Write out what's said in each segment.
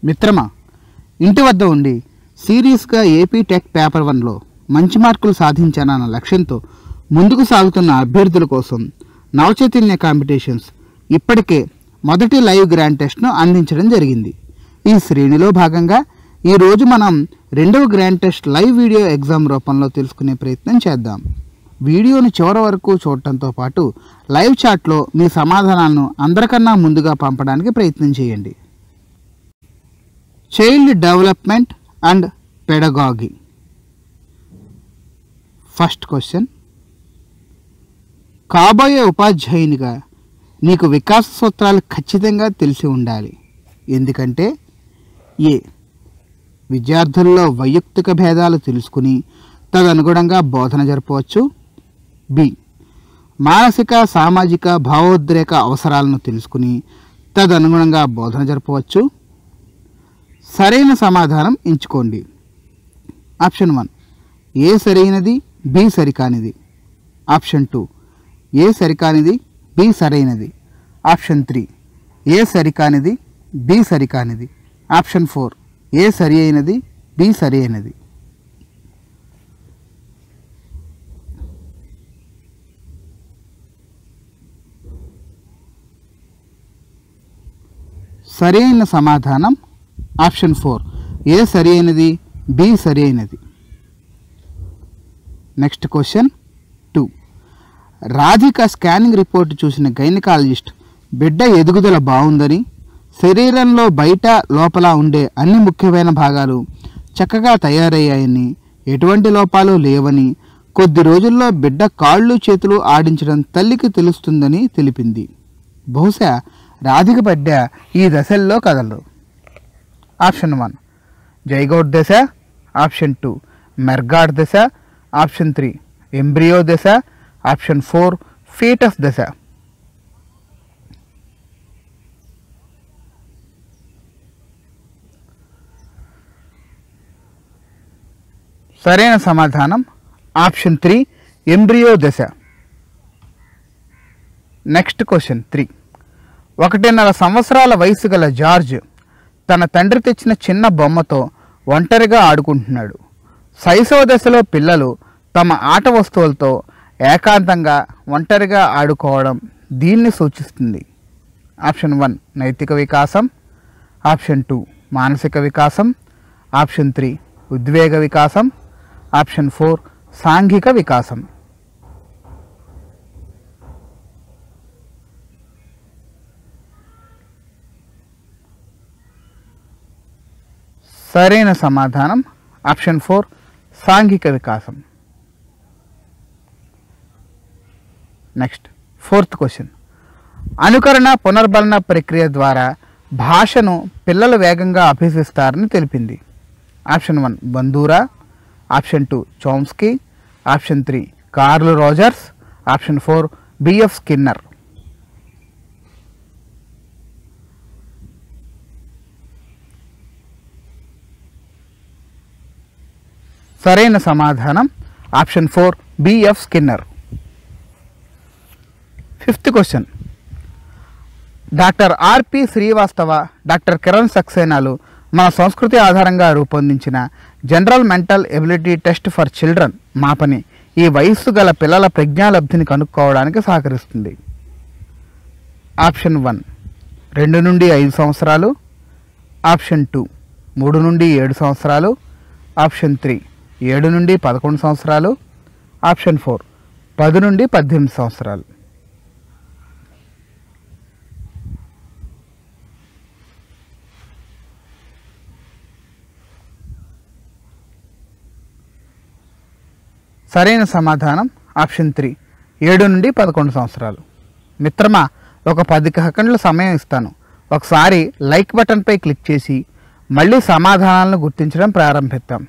మిత్రమా, ఇంటి వద్ద ఉండి సీరియస్గా ఏపీ టెక్ పేపర్ 1లో మంచి మార్కులు సాధించానన్న లక్ష్యంతో ముందుకు సాగుతున్న అభ్యర్థుల కోసం నవచైతన్య కాంపిటీషన్స్ ఇప్పటికే మొదటి లైవ్ గ్రాండ్ టెస్ట్ను అందించడం జరిగింది. ఈ శ్రేణిలో భాగంగా ఈరోజు మనం రెండవ grand test live video exam రూపంలో తెలుసుకునే ప్రయత్నం చేద్దాం. వీడియోను చివరి వరకు చూడటంతో పాటు లైవ్ చాట్లో మీ సమాధానాలను అందరికన్నా ముందుగా పంపడానికి ప్రయత్నం చేయండి. Child development and pedagogy. First question, కాబోయే ఉపాధ్యాయునిగా నీకు వికాస సూత్రాలు ఖచ్చితంగా తెలిసి ఉండాలి. ఎందుకంటే ఏ, విద్యార్థుల్లో వైయక్తిక భేదాలు తెలుసుకుని తదనుగుణంగా బోధన జరపవచ్చు. బి, మానసిక సామాజిక భావోద్రేక అవసరాలను తెలుసుకుని తదనుగుణంగా బోధన జరపవచ్చు. సరైన సమాధానం ఎంచుకోండి. ఆప్షన్ 1 ఏ సరైనది, బి సరికానిది. ఆప్షన్ 2 ఏ సరికానిది, బి సరైనది. ఆప్షన్ 3 ఏ సరికానిది, బి సరికానిది. ఆప్షన్ 4 ఏ సరి అయినది, బి సరి అయినది. సరైన సమాధానం ఆప్షన్ 4 ఏ సరి అయినది, బి సరి అయినది. Next question 2, Radhika scanning report చూసిన గైనకాలజిస్ట్ బిడ్డ ఎదుగుదల బాగుందని, శరీరంలో బయట లోపల ఉండే అన్ని ముఖ్యమైన భాగాలు చక్కగా తయారయ్యాయని, ఎటువంటి లోపాలు లేవని, కొద్ది రోజుల్లో బిడ్డ కాళ్ళు చేతులు ఆడించడం తల్లికి తెలుస్తుందని తెలిపింది. బహుశా రాధిక బిడ్డ ఈ దశల్లో కదలరు. ఆప్షన్ 1 జైగోట్ దశ. ఆప్షన్ 2 మెర్గాట్ దశ. ఆప్షన్ 3 ఎంబ్రియో దశ. ఆప్షన్ 4 ఫీటస్ దశ. సరైన సమాధానం ఆప్షన్ 3 ఎంబ్రియో దశ. నెక్స్ట్ క్వశ్చన్ 3, 1.5 సంవత్సరాల వయసు గల జార్జ్ తన తండ్రి తెచ్చిన చిన్న బొమ్మతో ఒంటరిగా ఆడుకుంటున్నాడు. శైశవ దశలో పిల్లలు తమ ఆట వస్తువులతో ఏకాంతంగా ఒంటరిగా ఆడుకోవడం దీన్ని సూచిస్తుంది. ఆప్షన్ 1 నైతిక వికాసం. ఆప్షన్ 2 మానసిక వికాసం. ఆప్షన్ 3 ఉద్వేగ వికాసం. ఆప్షన్ 4 సాంఘిక వికాసం. సరైన సమాధానం ఆప్షన్ 4 సాంఘిక వికాసం. నెక్స్ట్ 4th క్వశ్చన్, అనుకరణ పునర్బలన ప్రక్రియ ద్వారా భాషను పిల్లలు వేగంగా అభ్యసిస్తారని తెలిపింది. Option 1 Bandura. Option 2 Chomsky. Option 3 Carl Rogers. Option 4 BF Skinner. సరైన సమాధానం option 4 BF Skinner. 5th question, doctor RP Srivastava, doctor Kiran సక్సేనాలు మన సంస్కృతి ఆధారంగా రూపొందించిన general mental ability test for children మాపని ఈ వయస్సు గల పిల్లల ప్రజ్ఞాలబ్ధిని కనుక్కోవడానికి సహకరిస్తుంది. ఆప్షన్ 1 2 నుండి 5 సంవత్సరాలు. ఆప్షన్ 2 3 నుండి 7 సంవత్సరాలు. ఆప్షన్ 3 7 నుండి 11 సంవత్సరాలు. ఆప్షన్ 4 10 నుండి 18 సంవత్సరాలు. సరైన సమాధానం ఆప్షన్ 3 7 నుండి 11 సంవత్సరాలు. మిత్రమా, ఒక 10 సెకండ్ల సమయం ఇస్తాను. ఒకసారి లైక్ బటన్పై క్లిక్ చేసి మళ్ళీ సమాధానాలను గుర్తించడం ప్రారంభిద్దాం.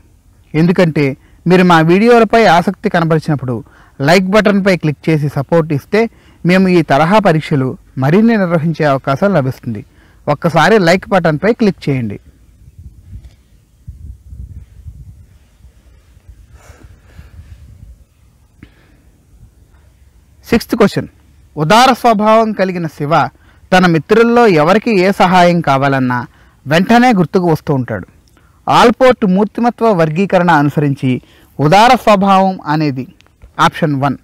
ఎందుకంటే మీరు మా వీడియోలపై ఆసక్తి కనబరిచినప్పుడు లైక్ బటన్పై క్లిక్ చేసి సపోర్ట్ ఇస్తే మేము ఈ తరహా పరీక్షలు మరిన్ని నిర్వహించే అవకాశం లభిస్తుంది. ఒక్కసారి లైక్ బటన్పై క్లిక్ చేయండి. సిక్స్త్ క్వశ్చన్, ఉదార స్వభావం కలిగిన శివ తన మిత్రుల్లో ఎవరికి ఏ సహాయం కావాలన్నా వెంటనే గుర్తుకు వస్తూ ఉంటాడు. ఆల్పోర్ట్ మూర్తిమత్వ వర్గీకరణ అనుసరించి ఉదార స్వభావం అనేది ఆప్షన్ 1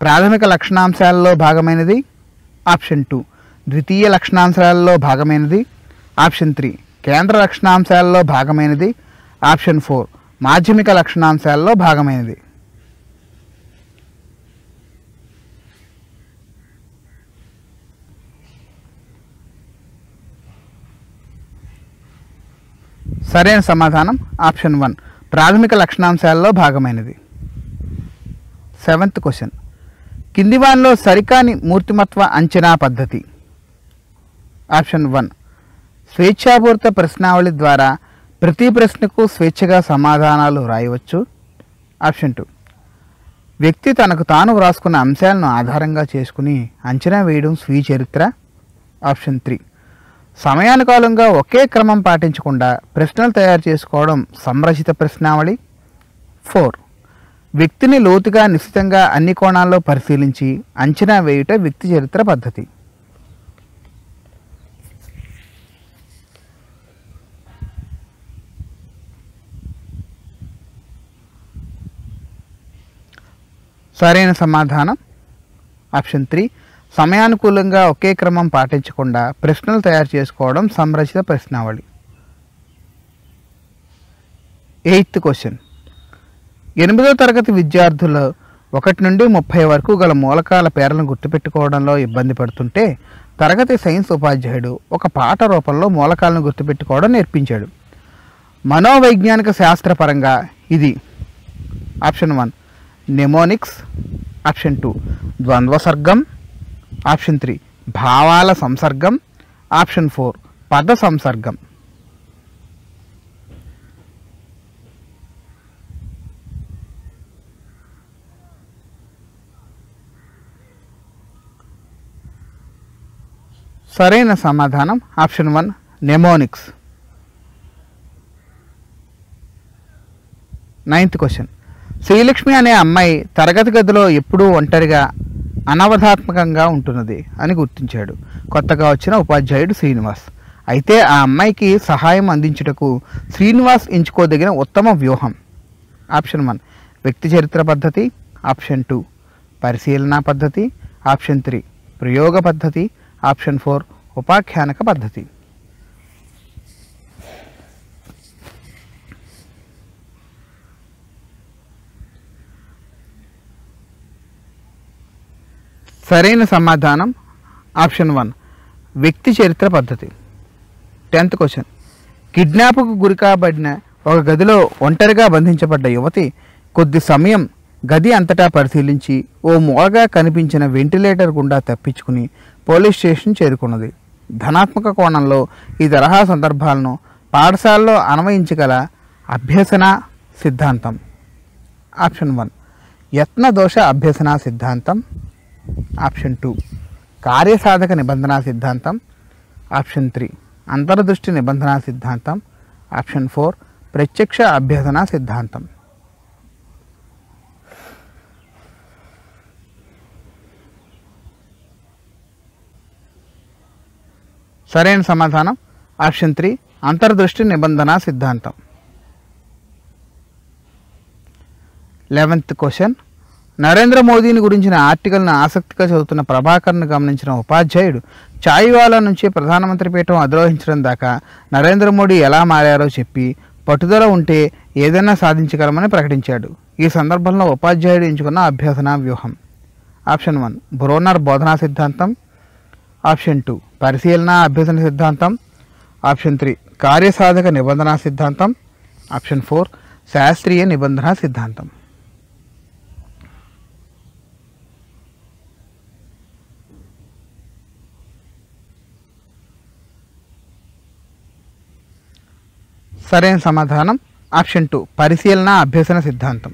ప్రాథమిక లక్షణాంశాలలో భాగమైనది, ఆప్షన్ 2 ద్వితీయ లక్షణాంశాలలో భాగమైనది, ఆప్షన్ 3 కేంద్ర లక్షణాంశాలలో భాగమైనది, ఆప్షన్ 4 మాధ్యమిక లక్షణాంశాలలో భాగమైనది. సరైన సమాధానం ఆప్షన్ 1 ప్రాథమిక లక్షణాంశాలలో భాగమైనది. 7th question. కింది వానిలో సరికాని మూర్తిమత్వ అంచనా పద్ధతి. ఆప్షన్ 1 స్వేచ్ఛాపూరిత ప్రశ్నావళి ద్వారా ప్రతి ప్రశ్నకు స్వేచ్ఛగా సమాధానాలు రాయవచ్చు. ఆప్షన్ 2 వ్యక్తి తనకు తాను వ్రాసుకున్న అంశాలను ఆధారంగా చేసుకుని అంచనా వేయడం స్వీయ చరిత్ర. ఆప్షన్ 3 సమయానుకాలంగా ఒకే క్రమం పాటించకుండా ప్రశ్నలు తయారు చేసుకోవడం సంరచిత ప్రశ్నావళి. 4 వ్యక్తిని లోతుగా నిశ్చితంగా అన్ని కోణాల్లో పరిశీలించి అంచనా వేయుట వ్యక్తి చరిత్ర పద్ధతి. సరైన సమాధానం ఆప్షన్ 3 సమయానుకూలంగా ఒకే క్రమం పాటించకుండా ప్రశ్నలు తయారు చేసుకోవడం సంరచిత ప్రశ్నావళి. 8th question. 8వ తరగతి విద్యార్థులు 1 నుండి 30 వరకు గల మూలకాల పేర్లను గుర్తుపెట్టుకోవడంలో ఇబ్బంది పడుతుంటే తరగతి సైన్స్ ఉపాధ్యాయుడు ఒక పాట రూపంలో మూలకాలను గుర్తుపెట్టుకోవడం నేర్పించాడు. మనోవైజ్ఞానిక శాస్త్రపరంగా ఇది ఆప్షన్ 1 నెమోనిక్స్, ఆప్షన్ 2 ద్వంద్వ సర్గం, ఆప్షన్ 3 భావాల సంసర్గం, ఆప్షన్ 4 పద సంసర్గం. సరైన సమాధానం ఆప్షన్ 1 నెమోనిక్స్. 9th question. శ్రీలక్ష్మి అనే అమ్మాయి తరగతి గదిలో ఎప్పుడూ ఒంటరిగా అనవధాత్మకంగా ఉంటున్నది అని గుర్తించాడు కొత్తగా వచ్చిన ఉపాధ్యాయుడు శ్రీనివాస్. అయితే ఆ అమ్మాయికి సహాయం అందించుటకు శ్రీనివాస్ ఎంచుకోదగిన ఉత్తమ వ్యూహం. ఆప్షన్ 1 వ్యక్తి చరిత్ర పద్ధతి, ఆప్షన్ 2 పరిశీలన పద్ధతి, ఆప్షన్ 3 ప్రయోగ పద్ధతి, ఆప్షన్ 4 ఉపాఖ్యానక పద్ధతి. సరైన సమాధానం ఆప్షన్ 1 వ్యక్తి చరిత్ర పద్ధతి. 10th question. కిడ్నాప్కు గురి కాబడిన ఒక గదిలో ఒంటరిగా బంధించబడ్డ యువతి కొద్ది సమయం గది అంతటా పరిశీలించి ఓ మూలగా కనిపించిన వెంటిలేటర్ గుండా తప్పించుకుని పోలీస్ స్టేషన్ చేరుకున్నది. ధనాత్మక కోణంలో ఈ తరహా సందర్భాలను పాఠశాలలో అన్వయించగల అభ్యసన సిద్ధాంతం. ఆప్షన్ 1 యత్న దోష అభ్యసన సిద్ధాంతం, ఆప్షన్ 2 కార్యసాధక నిబంధన సిద్ధాంతం, ఆప్షన్ 3 అంతర్దృష్టి నిబంధన సిద్ధాంతం, ఆప్షన్ 4 ప్రత్యక్ష అభ్యసన సిద్ధాంతం. సరైన సమాధానం ఆప్షన్ 3 అంతర్దృష్టి నిబంధన సిద్ధాంతం. 11th question. నరేంద్ర మోదీని గురించిన ఆర్టికల్ను ఆసక్తిగా చదువుతున్న ప్రభాకర్ను గమనించిన ఉపాధ్యాయుడు చాయ్వాలా నుంచి ప్రధానమంత్రి పీఠం అధిరోహించడం దాకా నరేంద్ర మోడీ ఎలా మారారో చెప్పి పట్టుదల ఉంటే ఏదైనా సాధించగలమని ప్రకటించాడు. ఈ సందర్భంలో ఉపాధ్యాయుడు ఎంచుకున్న అభ్యసన వ్యూహం. ఆప్షన్ 1 బ్రోనర్ బోధనా సిద్ధాంతం, ఆప్షన్ 2 పరిశీలన అభ్యసన సిద్ధాంతం, ఆప్షన్ 3 కార్యసాధక నిబంధన సిద్ధాంతం, ఆప్షన్ 4 శాస్త్రీయ నిబంధన సిద్ధాంతం. సరైన సమాధానం ఆప్షన్ 2 పరిశీలన అభ్యసన సిద్ధాంతం.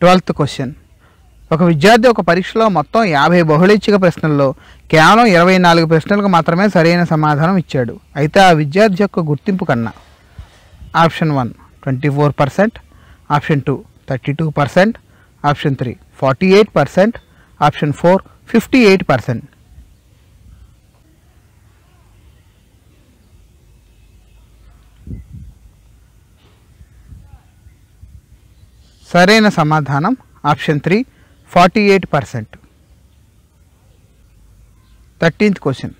12th question. ఒక విద్యార్థి ఒక పరీక్షలో మొత్తం 50 బహుళైచ్ఛిక ప్రశ్నల్లో కేవలం 24 ప్రశ్నలకు మాత్రమే సరైన సమాధానం ఇచ్చాడు. అయితే ఆ విద్యార్థి యొక్క గుర్తింపు కన్నా ఆప్షన్ 1 24%, ఆప్షన్ 2 32%, ఆప్షన్ 3 48%, ఆప్షన్ 4 58%. సరైన సమాధానం ఆప్షన్ 3 48%. 13th question.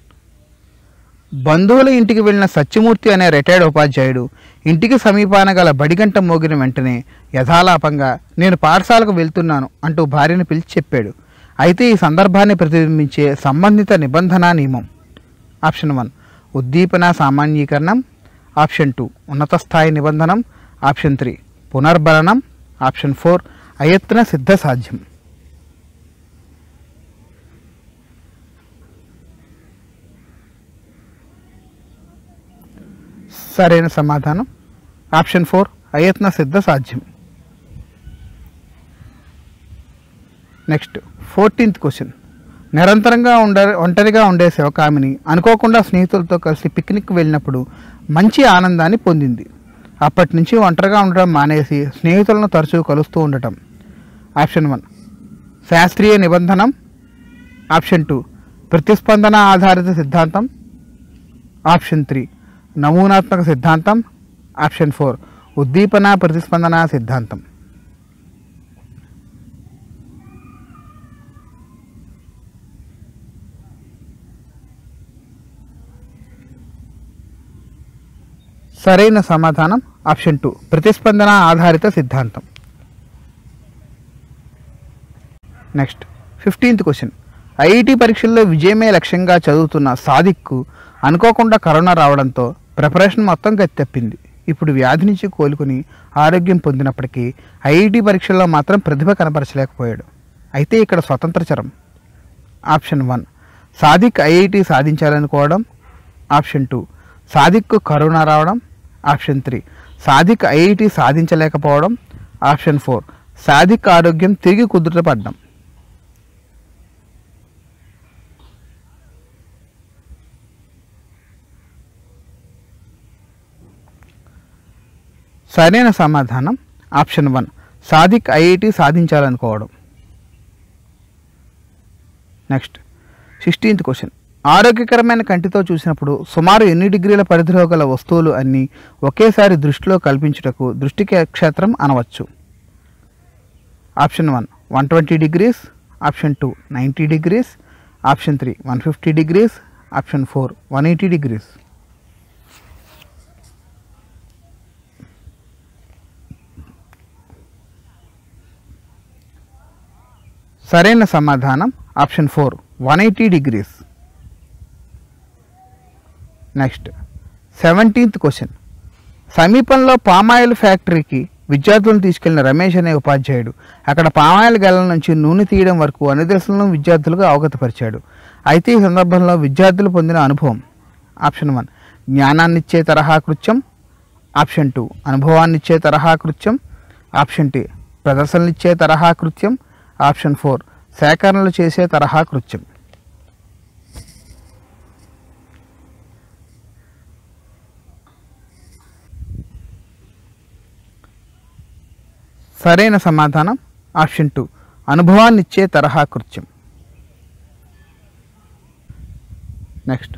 బంధువుల ఇంటికి వెళ్ళిన సత్యమూర్తి అనే రిటైర్డ్ ఉపాధ్యాయుడు ఇంటికి సమీపాన గల బడిగంట మోగిన వెంటనే యథాలాపంగా నేను పాఠశాలకు వెళ్తున్నాను అంటూ భార్యను పిలిచి చెప్పాడు. అయితే ఈ సందర్భాన్ని ప్రతిబింబించే సంబంధిత నిబంధన నియమం. ఆప్షన్ 1 ఉద్దీపన సామాన్యీకరణం, ఆప్షన్ 2 ఉన్నత స్థాయి నిబంధనం, ఆప్షన్ 3 పునర్బలనం, ఆప్షన్ 4 అయత్న సిద్ధ సాధ్యం. సరైన సమాధానం ఆప్షన్ 4 అయత్న సిద్ధ సాధ్యం. Next 14th question. నిరంతరంగా ఒంటరిగా ఉండే శివకామిని అనుకోకుండా స్నేహితులతో కలిసి పిక్నిక్ వెళ్ళినప్పుడు మంచి ఆనందాన్ని పొందింది. అప్పటి నుంచి ఒంటరిగా ఉండడం మానేసి స్నేహితులను తరచూ కలుస్తూ ఉండటం. ఆప్షన్ 1 శాస్త్రీయ నిబంధనం, ఆప్షన్ 2 ప్రతిస్పందన ఆధారిత సిద్ధాంతం, ఆప్షన్ 3 నమూనాత్మక సిద్ధాంతం, ఆప్షన్ 4 ఉద్దీపన ప్రతిస్పందన సిద్ధాంతం. సరైన సమాధానం ఆప్షన్ 2 ప్రతిస్పందన ఆధారిత సిద్ధాంతం. Next 15th question. ఐఐటి పరీక్షల్లో విజయమే లక్ష్యంగా చదువుతున్న సాదిక్కు అనుకోకుండా కరోనా రావడంతో ప్రిపరేషన్ మొత్తం గతి తప్పింది. ఇప్పుడు వ్యాధి నుంచి కోలుకుని ఆరోగ్యం పొందినప్పటికీ ఐఐటి పరీక్షల్లో మాత్రం ప్రతిభ కనపరచలేకపోయాడు. అయితే ఇక్కడ స్వతంత్రచరం. ఆప్షన్ 1 సాదిక్ ఐఐటి సాధించాలనుకోవడం, ఆప్షన్ 2 సాదిక్కు కరోనా రావడం, ఆప్షన్ 3 సాదిక్ ఐఐటి సాధించలేకపోవడం, ఆప్షన్ 4 సాదిక్ ఆరోగ్యం తిరిగి కుదుటపడడం. సరైన సమాధానం ఆప్షన్ 1 సాదిక్ ఐఐటి సాధించాలనుకోవడం. Next 16th question. ఆరోగ్యకరమైన కంటితో చూసినప్పుడు సుమారు ఎన్ని డిగ్రీల పరిధిలో గల వస్తువులు అన్నీ ఒకేసారి దృష్టిలో కల్పించుటకు దృష్టి క్షేత్రం అనవచ్చు. Option 1 120 degrees, option 2 90 degrees, option 3 150 degrees, option 4 180 degrees. సరైన సమాధానం option 4 180 degrees. Next 17th question. సమీపంలో పామాయిల్ ఫ్యాక్టరీకి విద్యార్థులను తీసుకెళ్లిన రమేష్ అనే ఉపాధ్యాయుడు అక్కడ పామాయిల్ గెలల నుంచి నూనె తీయడం వరకు అన్ని దశలను విద్యార్థులకు అవగతపరిచాడు. అయితే ఈ సందర్భంలో విద్యార్థులు పొందిన అనుభవం. ఆప్షన్ 1 జ్ఞానాన్నిచ్చే తరహా కృత్యం, ఆప్షన్ 2 అనుభవాన్నిచ్చే తరహా కృత్యం, ఆప్షన్ 3 ప్రదర్శనలిచ్చే తరహా కృత్యం, ఆప్షన్ 4 సేకరణలు చేసే తరహా కృత్యం. సరైన సమాధానం ఆప్షన్ 2 అనుభవాన్నిచ్చే తరహా కృత్యం. Next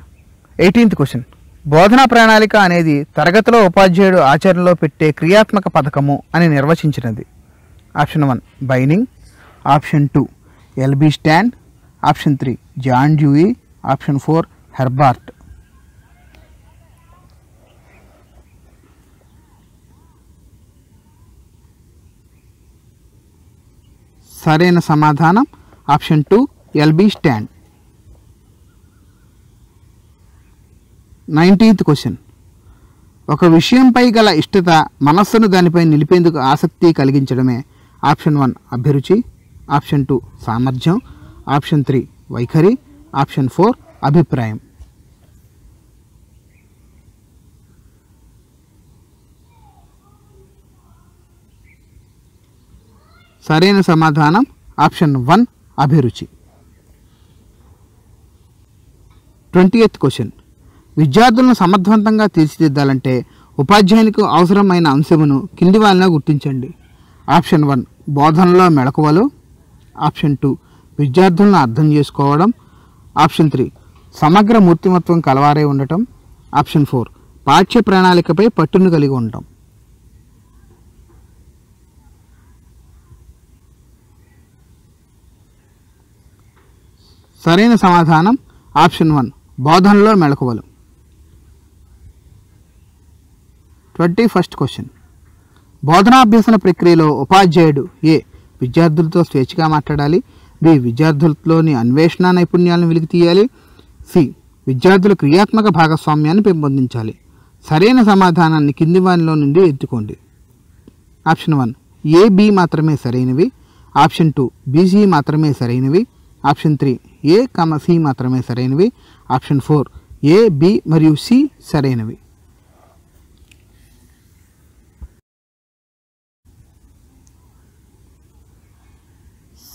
18th question. బోధనా ప్రణాళిక అనేది తరగతిలో ఉపాధ్యాయుడు ఆచరణలో పెట్టే క్రియాత్మక పథకము అని నిర్వచించినది. Option 1 Binning, option 2 LB Stand, option 3 John Dewey, option 4 Herbart. సరైన సమాధానం option 2 LB stand. 19th question. ఒక విషయంపై గల ఇష్టత మనస్సును దానిపై నిలిపేందుకు ఆసక్తి కలిగించడమే. ఆప్షన్ 1 అభిరుచి, ఆప్షన్ 2 సామర్థ్యం, ఆప్షన్ 3 వైఖరి, ఆప్షన్ 4 అభిప్రాయం. సరైన సమాధానం ఆప్షన్ 1 అభిరుచి. 20th question. విద్యార్థులను సమర్థవంతంగా తీర్చిదిద్దాలంటే ఉపాధ్యాయునికి అవసరమైన అంశమును కింది వారిలో గుర్తించండి. ఆప్షన్ 1 బోధనలో మెళకువలు, ఆప్షన్ 2 విద్యార్థులను అర్థం చేసుకోవడం, ఆప్షన్ 3 సమగ్ర మూర్తిమత్వం కలవారై ఉండటం, ఆప్షన్ 4 పాఠ్య ప్రణాళికపై పట్టును కలిగి ఉండటం. సరైన సమాధానం ఆప్షన్ 1 బోధనలో మెళకువలు. 21st question. బోధనాభ్యసన ప్రక్రియలో ఉపాధ్యాయుడు ఏ విద్యార్థులతో స్వేచ్ఛగా మాట్లాడాలి, బి విద్యార్థులలోని అన్వేషణ నైపుణ్యాలను వెలికి తీయాలి, సి విద్యార్థుల క్రియాత్మక భాగస్వామ్యాన్ని పెంపొందించాలి. సరైన సమాధానాన్ని కింది వానిలో నుండి ఎత్తుకోండి. ఆప్షన్ 1 ఏ బి మాత్రమే సరైనవి, ఆప్షన్ 2 బీసీ మాత్రమే సరైనవి, ఆప్షన్ 3 ఏ సి మాత్రమే సరైనవి, ఆప్షన్ 4 ఏ బి మరియు సి సరైనవి.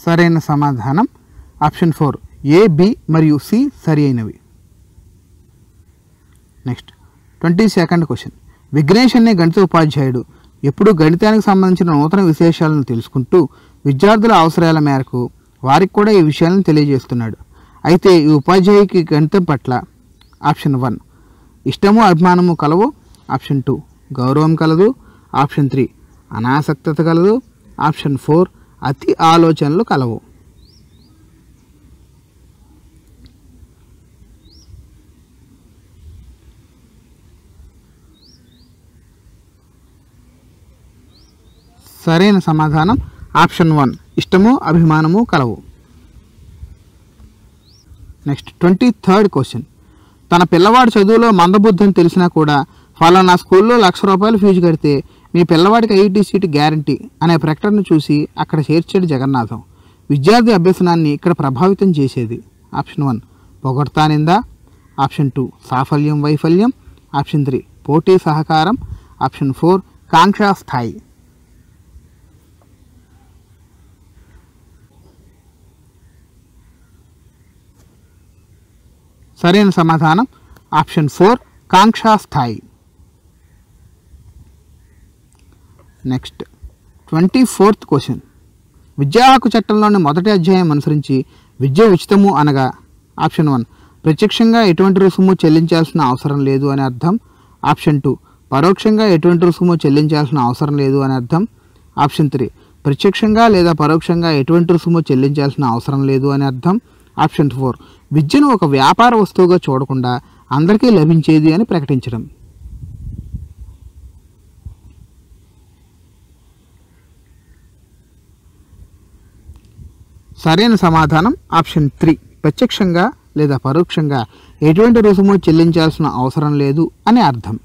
సరైన సమాధానం ఆప్షన్ 4 ఏ బి మరియు సి సరి అయినవి. Next 22nd question. విఘ్నేష్ అనే గణిత ఉపాధ్యాయుడు ఎప్పుడూ గణితానికి సంబంధించిన నూతన విశేషాలను తెలుసుకుంటూ విద్యార్థుల అవసరాల మేరకు వారికి కూడా ఈ విషయాలను తెలియజేస్తున్నాడు. అయితే ఈ ఉపాధ్యాయుకి గణితం పట్ల ఆప్షన్ 1 ఇష్టము అభిమానము కలవు, ఆప్షన్ 2 గౌరవం కలదు, ఆప్షన్ 3 అనాసక్తత కలదు, ఆప్షన్ 4 అతి ఆలోచనలు కలవు. సరైన సమాధానం ఆప్షన్ 1 ఇష్టము అభిమానము కలవు. Next 23rd question. తన పిల్లవాడి చదువులో మందబుద్ధి అని తెలిసినా కూడా ఫలానా స్కూల్లో ₹1,00,000 ఫీజు కడితే మీ పిల్లవాడికి ఐఐటీ సీటు గ్యారంటీ అనే ప్రకటన చూసి అక్కడ చేర్చాడు జగన్నాథం. విద్యార్థి అభ్యసనాన్ని ఇక్కడ ప్రభావితం చేసేది. ఆప్షన్ 1 పొగడ్తానిందా, ఆప్షన్ 2 సాఫల్యం వైఫల్యం, ఆప్షన్ 3 పోటీ సహకారం, ఆప్షన్ 4 కాంక్షా స్థాయి. సరైన సమాధానం ఆప్షన్ 4 కాంక్షా స్థాయి. Next 24th question. విద్యా హక్కు చట్టంలోని మొదటి అధ్యాయం అనుసరించి విద్య ఉచితము అనగా ఆప్షన్ 1 ప్రత్యక్షంగా ఎటువంటి రుసుము చెల్లించాల్సిన అవసరం లేదు అని అర్థం, ఆప్షన్ 2 పరోక్షంగా ఎటువంటి రుసుము చెల్లించాల్సిన అవసరం లేదు అని అర్థం, ఆప్షన్ 3 ప్రత్యక్షంగా లేదా పరోక్షంగా ఎటువంటి రుసుము చెల్లించాల్సిన అవసరం లేదు అని అర్థం, ఆప్షన్ 4 విద్యను ఒక వ్యాపార వస్తువుగా చూడకుండా అందరికీ లభించేది అని ప్రకటించడం. సరైన సమాధానం ఆప్షన్ 3 ప్రత్యక్షంగా లేదా పరోక్షంగా ఎటువంటి రుసుము చెల్లించాల్సిన అవసరం లేదు అని అర్థం.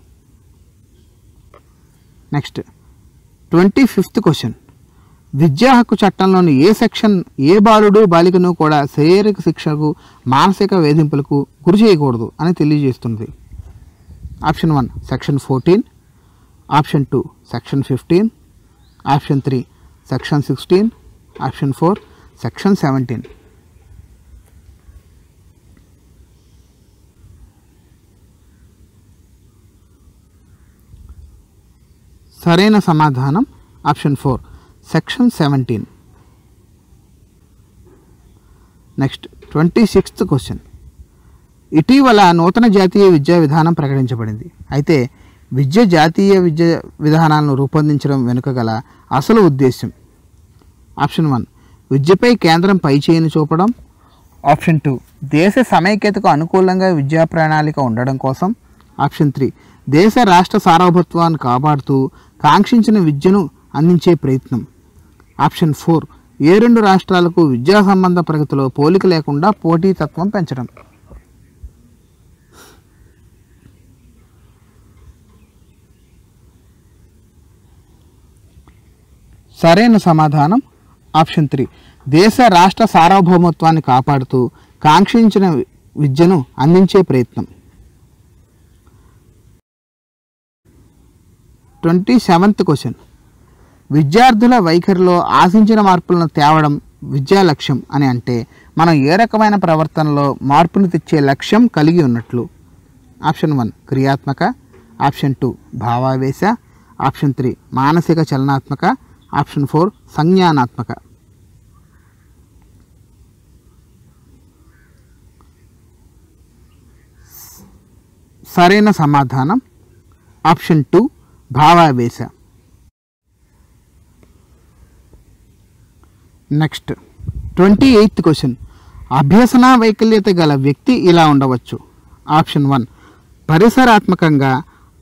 Next 25th question. విద్యా హక్కు చట్టంలోని ఏ సెక్షన్ ఏ బాలుడు బాలికను కూడా శారీరక శిక్షకు మానసిక వేధింపులకు గురి చేయకూడదు అని తెలియజేస్తుంది. Option 1 section 14, option 2 section 15, option 3 section 16, option 4 section 17. సరైన సమాధానం option 4 section 17. Next 26th question. ఇటీవల నూతన జాతీయ విద్యా విధానం ప్రకటించబడింది. అయితే జాతీయ విద్యా విధానాలను రూపొందించడం వెనుక గల అసలు ఉద్దేశం. ఆప్షన్ 1 విద్యపై కేంద్రం పైచేయిని చూపడం, ఆప్షన్ 2 దేశ సమైక్యతకు అనుకూలంగా విద్యా ప్రణాళిక ఉండడం కోసం, ఆప్షన్ 3 దేశ రాష్ట్ర సార్వభౌమత్వాన్ని కాపాడుతూ కాంక్షించిన విద్యను అందించే ప్రయత్నం, ఆప్షన్ 4 ఏ రెండు రాష్ట్రాలకు విద్యా సంబంధ ప్రగతిలో పోలిక లేకుండా పోటీతత్వం పెంచడం. సరైన సమాధానం ఆప్షన్ 3 దేశ రాష్ట్ర సార్వభౌమత్వాన్ని కాపాడుతూ కాంక్షించిన విద్యను అందించే ప్రయత్నం. 27th question. విద్యార్థుల వైఖరిలో ఆశించిన మార్పులను తేవడం విద్యా లక్ష్యం అని అంటే మనం ఏ రకమైన ప్రవర్తనలో మార్పును తెచ్చే లక్ష్యం కలిగి ఉన్నట్లు. ఆప్షన్ 1 క్రియాత్మక, ఆప్షన్ 2 భావావేశ, ఆప్షన్ 3 మానసిక చలనాత్మక, ఆప్షన్ 4 సంజ్ఞానాత్మక. సరైన సమాధానం ఆప్షన్ 2 భావావేశ. Next 28th question. అభ్యసన వైకల్యత గల వ్యక్తి ఇలా ఉండవచ్చు. ఆప్షన్ 1 పరిసరాత్మకంగా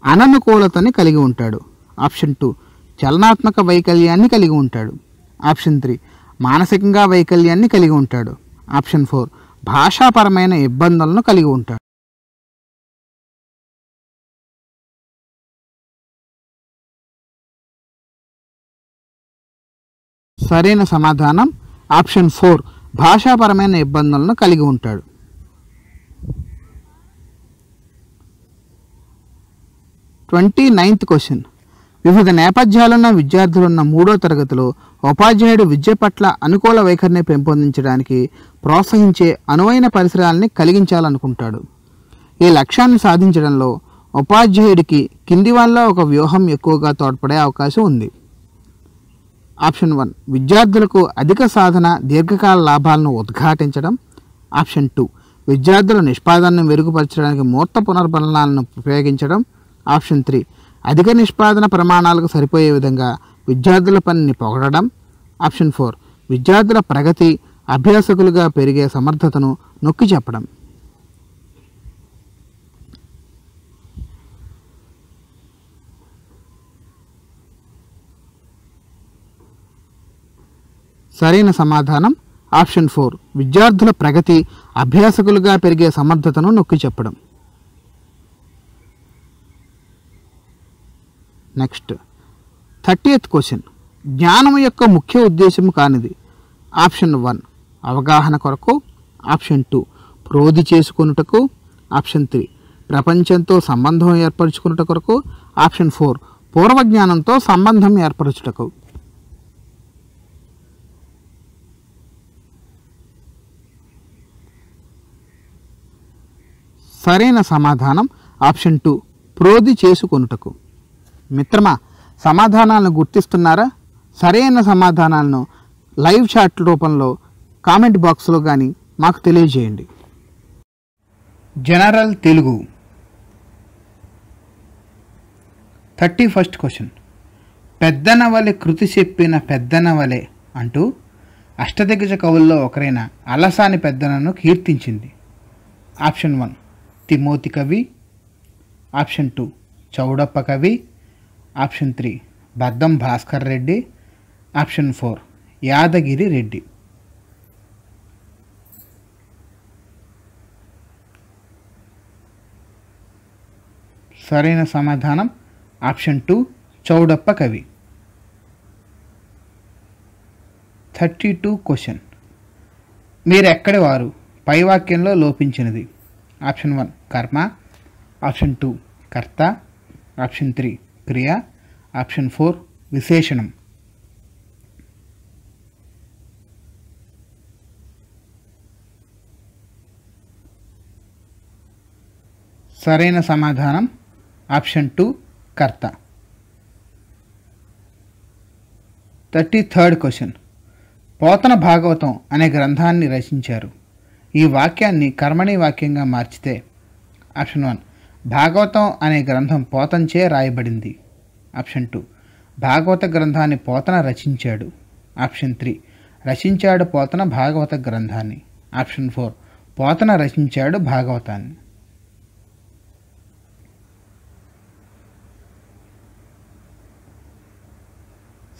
అననుకూలతని కలిగి ఉంటాడు. ఆప్షన్ 2 చలనాత్మక వైకల్యాన్ని కలిగి ఉంటాడు. ఆప్షన్ 3 మానసికంగా వైకల్యాన్ని కలిగి ఉంటాడు. ఆప్షన్ 4 భాషాపరమైన ఇబ్బందులను కలిగి ఉంటాడు. సరైన సమాధానం ఆప్షన్ 4 భాషాపరమైన ఇబ్బందులను కలిగి ఉంటాడు. 29th question. వివిధ నేపథ్యాలున్న విద్యార్థులున్న 3వ తరగతిలో ఉపాధ్యాయుడు విద్య పట్ల అనుకూల వైఖరిని పెంపొందించడానికి ప్రోత్సహించే అనువైన పరిసరాలని కలిగించాలనుకుంటాడు. ఈ లక్ష్యాన్ని సాధించడంలో ఉపాధ్యాయుడికి కింది వాళ్ళ ఒక వ్యూహం ఎక్కువగా తోడ్పడే అవకాశం ఉంది. ఆప్షన్ 1 విద్యార్థులకు అధిక సాధన దీర్ఘకాల లాభాలను ఉద్ఘాటించడం. ఆప్షన్ 2 విద్యార్థుల నిష్పాదనను మెరుగుపరచడానికి మూర్త పునర్బలనాలను ఉపయోగించడం. ఆప్షన్ 3 అధిక నిష్పాదన ప్రమాణాలకు సరిపోయే విధంగా విద్యార్థుల పనిని పొగడడం. ఆప్షన్ 4 విద్యార్థుల ప్రగతి అభ్యాసకులుగా పెరిగే సమర్థతను నొక్కి చెప్పడం. సరైన సమాధానం ఆప్షన్ 4 విద్యార్థుల ప్రగతి అభ్యాసకులుగా పెరిగే సమర్థతను నొక్కి చెప్పడం. Next 30th question. జ్ఞానం యొక్క ముఖ్య ఉద్దేశం కానిది. ఆప్షన్ 1 అవగాహన కొరకు. ఆప్షన్ 2 ప్రోధి చేసుకొనుటకు. ఆప్షన్ 3 ప్రపంచంతో సంబంధం ఏర్పరచుకున్నట కొరకు. ఆప్షన్ 4 పూర్వజ్ఞానంతో సంబంధం ఏర్పరచుటకు. సరైన సమాధానం ఆప్షన్ 2 ప్రోధి చేసుకొనుటకు. మిత్రమా, సమాధానాలను గుర్తిస్తున్నారా? సరైన సమాధానాలను లైవ్ చాట్ రూపంలో కామెంట్ బాక్స్లో కానీ మాకు తెలియజేయండి. General Telugu 31st question. పెద్దనవలె కృతి చెప్పిన పెద్దనవలె అంటూ అష్టదిగ్గజ కవుల్లో ఒకరైన అలసాని పెద్దనను కీర్తించింది. ఆప్షన్ 1 తిమోతి కవి. ఆప్షన్ 2 చౌడప్ప కవి. ఆప్షన్ 3 బద్దం భాస్కర్ రెడ్డి. ఆప్షన్ 4 యాదగిరి రెడ్డి. సరైన సమాధానం ఆప్షన్ 2 చౌడప్ప కవి. 32 క్వశ్చన్. మీరెక్కడి వారు పై వాక్యంలో లోపించినది. ఆప్షన్ 1 కర్మ. ఆప్షన్ 2 కర్త. ఆప్షన్ 3 క్రియ. ఆప్షన్ 4 విశేషణం. సరైన సమాధానం ఆప్షన్ 2 కర్త. 33rd question. పోతన భాగవతం అనే గ్రంథాన్ని రచించారు. ఈ వాక్యాన్ని కర్మణి వాక్యంగా మార్చితే. ఆప్షన్ 1 భాగవతం అనే గ్రంథం పోతంచే రాయబడింది. ఆప్షన్ 2 భాగవత గ్రంథాన్ని పోతన రచించాడు. ఆప్షన్ 3 రచించాడు పోతన భాగవత గ్రంథాన్ని. ఆప్షన్ 4 పోతన రచించాడు భాగవతాన్ని.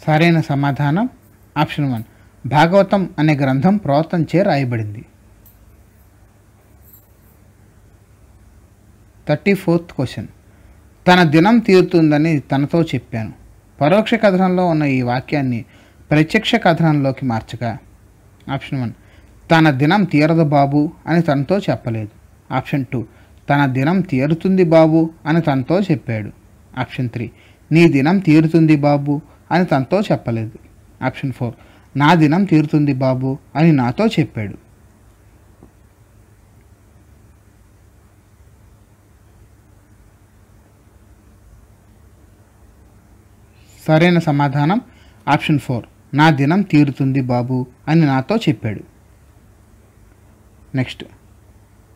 సరైన సమాధానం ఆప్షన్ 1 భాగవతం అనే గ్రంథం పోతంచే రాయబడింది. 34th question. తన దినం తీరుతుందని తనతో చెప్పాను. పరోక్ష కథనంలో ఉన్న ఈ వాక్యాన్ని ప్రత్యక్ష కథనంలోకి మార్చగా. ఆప్షన్ 1 తన దినం తీరదు బాబు అని తనతో చెప్పలేదు. ఆప్షన్ 2 తన దినం తీరుతుంది బాబు అని తనతో చెప్పాడు. ఆప్షన్ 3 నీ దినం తీరుతుంది బాబు అని తనతో చెప్పలేదు. ఆప్షన్ 4 నా దినం తీరుతుంది బాబు అని నాతో చెప్పాడు. సరైన సమాధానం ఆప్షన్ 4 నా దినం తీరుతుంది బాబు అని నాతో చెప్పాడు. Next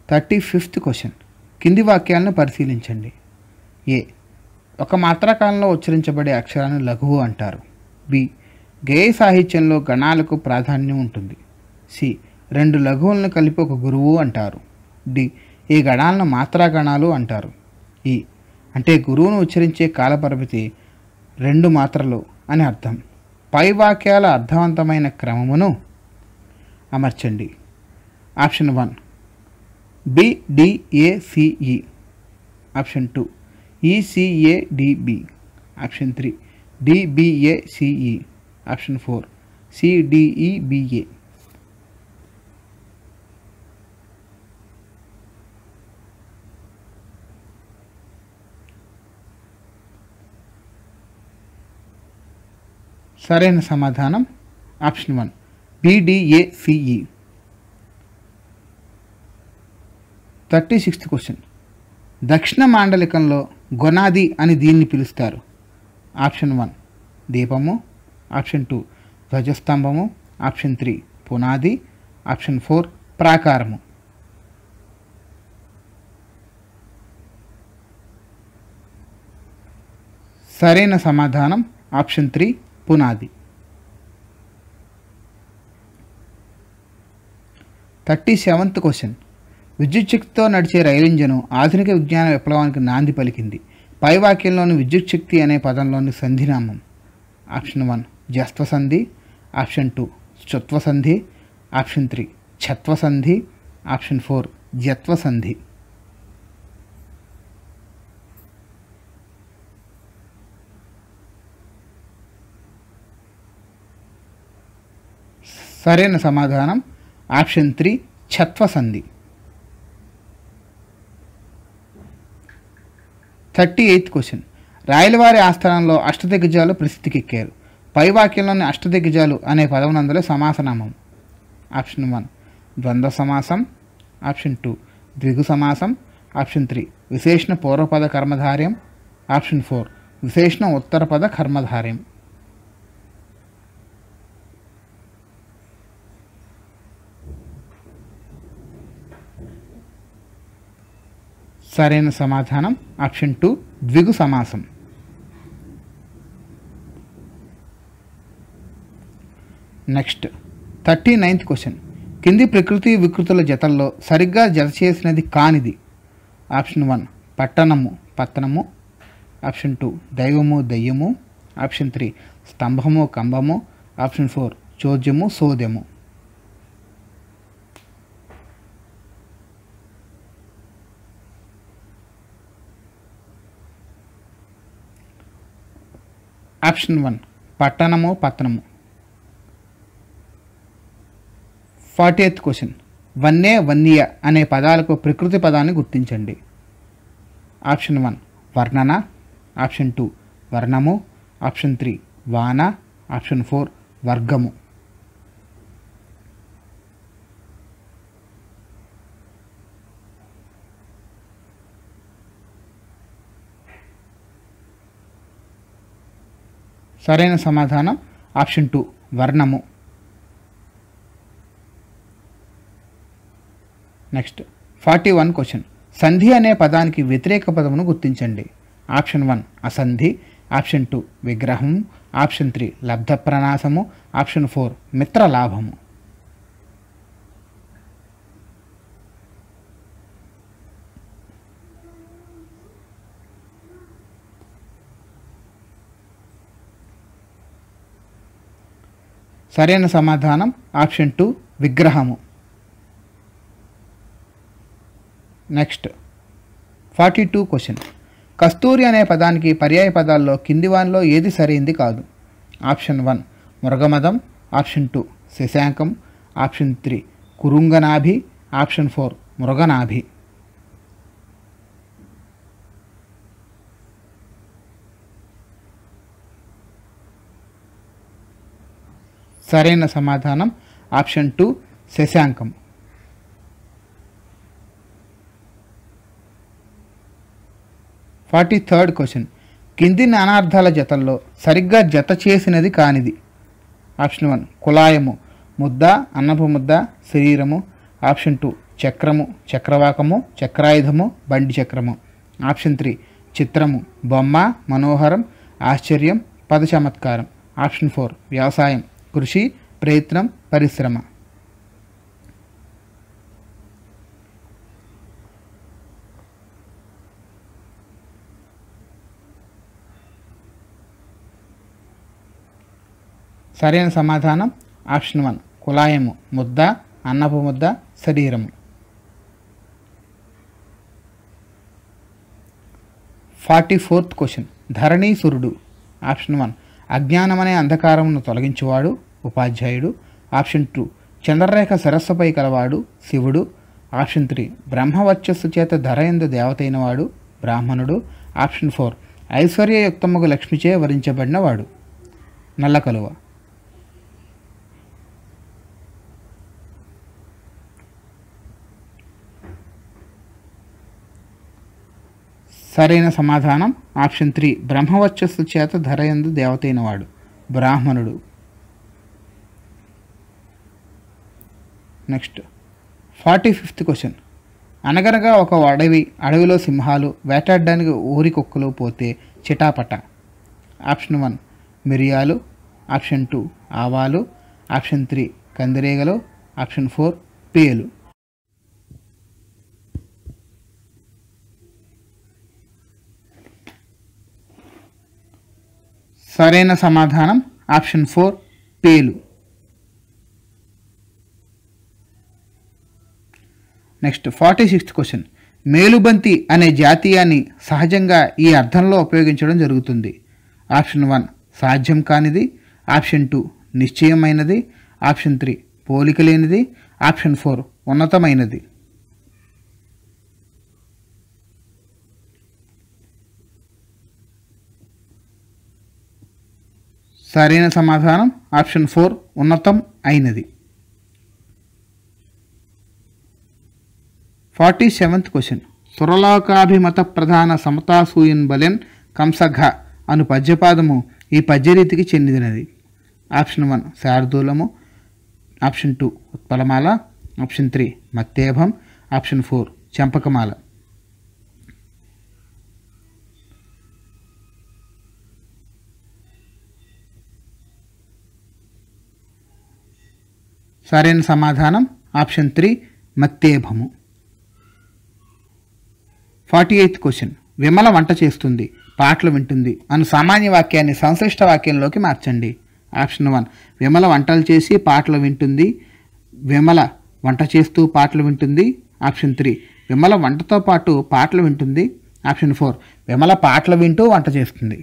35th question. కింది వాక్యాలను పరిశీలించండి. ఏ ఒక మాత్రాకాలంలో ఉచ్చరించబడే అక్షరాన్ని లఘువు అంటారు. బి గేయ సాహిత్యంలో గణాలకు ప్రాధాన్యం ఉంటుంది. సి రెండు లఘువులను కలిపి ఒక గురువు అంటారు. డి ఈ గణాలను మాత్రా గణాలు అంటారు. ఈ అంటే గురువును ఉచ్చరించే కాలపరిమితి 2 మాత్రలు అని అర్థం. పై వాక్యాల అర్థవంతమైన క్రమమును అమర్చండి. Option 1 BDACE, option 2 ECADB, option 3 DBACE, option 4 CDEBA. సరైన సమాధానం ఆప్షన్ 1 BDACE. 36th question. దక్షిణ మాండలికంలో గొనాది అని దీన్ని పిలుస్తారు. ఆప్షన్ 1 దీపము, ఆప్షన్ 2 ధ్వజస్తంభము, ఆప్షన్ 3 పునాది, ఆప్షన్ 4 ప్రాకారము. సరైన సమాధానం ఆప్షన్ 3 పునాది. 37th question. విద్యుత్ శక్తితో నడిచే రైలు ఇంజను ఆధునిక విజ్ఞాన విప్లవానికి నాంది పలికింది. పై వాక్యంలోని విద్యుత్ శక్తి అనే పదంలోని సంధినామం. ఆప్షన్ 1 జస్త్వ సంధి, ఆప్షన్ 2 శ్చుత్వ సంధి, ఆప్షన్ 3 ఛత్వ సంధి, ఆప్షన్ 4 జత్వ సంధి. సరైన సమాధానం ఆప్షన్ 3 ఛత్వ సంధి. 38th question. రాయలవారి ఆస్థానంలో అష్టదిగ్గజాలు ప్రసిద్ధికెక్కారు. పై వాక్యంలోని అష్టదిగ్గజాలు అనే పదమునందులో సమాసనామం. ఆప్షన్ 1 ద్వంద్వ సమాసం, ఆప్షన్ 2 ద్విగు సమాసం, ఆప్షన్ 3 విశేషణ పూర్వపద కర్మధార్యం, ఆప్షన్ 4 విశేషణ ఉత్తరపద కర్మధార్యం. సరైన సమాధానం ఆప్షన్ 2 ద్విగు సమాసం. Next 39th question. కింది ప్రకృతి వికృతుల జతల్లో సరిగ్గా జత చేసినది కానిది. ఆప్షన్ 1 పట్టణము పత్తనము, ఆప్షన్ 2 దైవము దయ్యము, ఆప్షన్ 3 స్తంభము కంబము, ఆప్షన్ 4 చోద్యము సోద్యము. ఆప్షన్ 1 పట్టణము పత్తనము. 40th question. వన్నే వన్య అనే పదాలకు ప్రకృతి పదాన్ని గుర్తించండి. ఆప్షన్ 1 వర్ణన, ఆప్షన్ 2 వర్ణము, ఆప్షన్ 3 వాన, ఆప్షన్ 4 వర్గము. సరైన సమాధానం ఆప్షన్ 2 వర్ణము. Next 41 question. సంధి అనే పదానికి వ్యతిరేక పదమును గుర్తించండి. ఆప్షన్ 1 అసంధి, ఆప్షన్ 2 విగ్రహము, ఆప్షన్ 3 లబ్ధప్రణాసము, ఆప్షన్ 4 మిత్రలాభము. సరైన సమాధానం ఆప్షన్ 2 విగ్రహము. Next 42 question. కస్తూరి అనే పదానికి పర్యాయ పదాల్లో కింది వానిలో ఏది సరైంది కాదు. ఆప్షన్ 1 మృగమదం, ఆప్షన్ 2 శశాంకం, ఆప్షన్ 3 కురుంగనాభి, ఆప్షన్ 4 మృగనాభి. సరైన సమాధానం ఆప్షన్ 2 శశాంకం. 43rd question. కింది నానార్థాల జతల్లో సరిగ్గా జత చేసినది కానిది. ఆప్షన్ 1 కులాయము ముద్ద అన్నపు ముద్ద శరీరము, ఆప్షన్ 2 చక్రము చక్రవాకము చక్రాయుధము బండి చక్రము, ఆప్షన్ 3 చిత్రము బొమ్మ మనోహరం ఆశ్చర్యం పద చమత్కారం, ఆప్షన్ 4 వ్యవసాయం కృషి ప్రయత్నం పరిశ్రమ. సరైన సమాధానం ఆప్షన్ 1 కులాయము, ముద్ద, అన్నపు ముద్ద, శరీరము. 44th question. ధరణీసురుడు. ఆప్షన్ 1 అజ్ఞానమనే అంధకారమును తొలగించువాడు, ఉపాధ్యాయుడు. ఆప్షన్ 2 చంద్రరేఖ శిరస్సుపై కలవాడు, శివుడు. ఆప్షన్ 3 బ్రహ్మవర్చస్సు చేత ధరయందు దేవతైనవాడు, బ్రాహ్మణుడు. ఆప్షన్ 4 ఐశ్వర్యయుక్తముగు లక్ష్మిచే వరించబడినవాడు, నల్లకలువ. సరైన సమాధానం ఆప్షన్ 3 బ్రహ్మవర్చస్సు చేత ధరయందు దేవతైనవాడు, బ్రాహ్మణుడు. Next 45th question. అనగనగా ఒక అడవిలో సింహాలు, వేటాడడానికి ఊరి కుక్కలు పోతే చిటాపట. ఆప్షన్ 1 మిరియాలు. ఆప్షన్ 2 ఆవాలు. ఆప్షన్ 3 కందిరీగలు. ఆప్షన్ 4 పేలు. సరైన సమాధానం ఆప్షన్ 4 పేలు. Next 46th question. మేలుబంతి అనే జాతీయాన్ని సహజంగా ఈ అర్థంలో ఉపయోగించడం జరుగుతుంది. ఆప్షన్ 1 సాధ్యం కానిది. ఆప్షన్ 2 నిశ్చయమైనది. ఆప్షన్ 3 పోలిక లేనిది. ఆప్షన్ 4 ఉన్నతమైనది. సరైన సమాధానం ఆప్షన్ 4 ఉన్నతం అయినది. 47th question. సురలోకాభిమత ప్రధాన సమతాసూయన్ బలెన్ కంసఘ అను పద్యపాదము ఈ పద్యరీతికి చెందినది. ఆప్షన్ 1 శార్దూలము. ఆప్షన్ 2 ఉత్పలమాల. ఆప్షన్ 3 మత్తేభం. ఆప్షన్ 4 చంపకమాల. సరైన సమాధానం ఆప్షన్ 3 మత్తేభము. 48th question. విమల వంట చేస్తుంది, పాటలు వింటుంది అను సామాన్య వాక్యాన్ని సంశ్లిష్ట వాక్యంలోకి మార్చండి. ఆప్షన్ 1 విమల వంటలు చేసి పాటలు వింటుంది, విమల వంట చేస్తూ పాటలు వింటుంది. ఆప్షన్ 3 విమల వంటతో పాటు పాటలు వింటుంది. ఆప్షన్ 4 విమల పాటలు వింటూ వంట చేస్తుంది.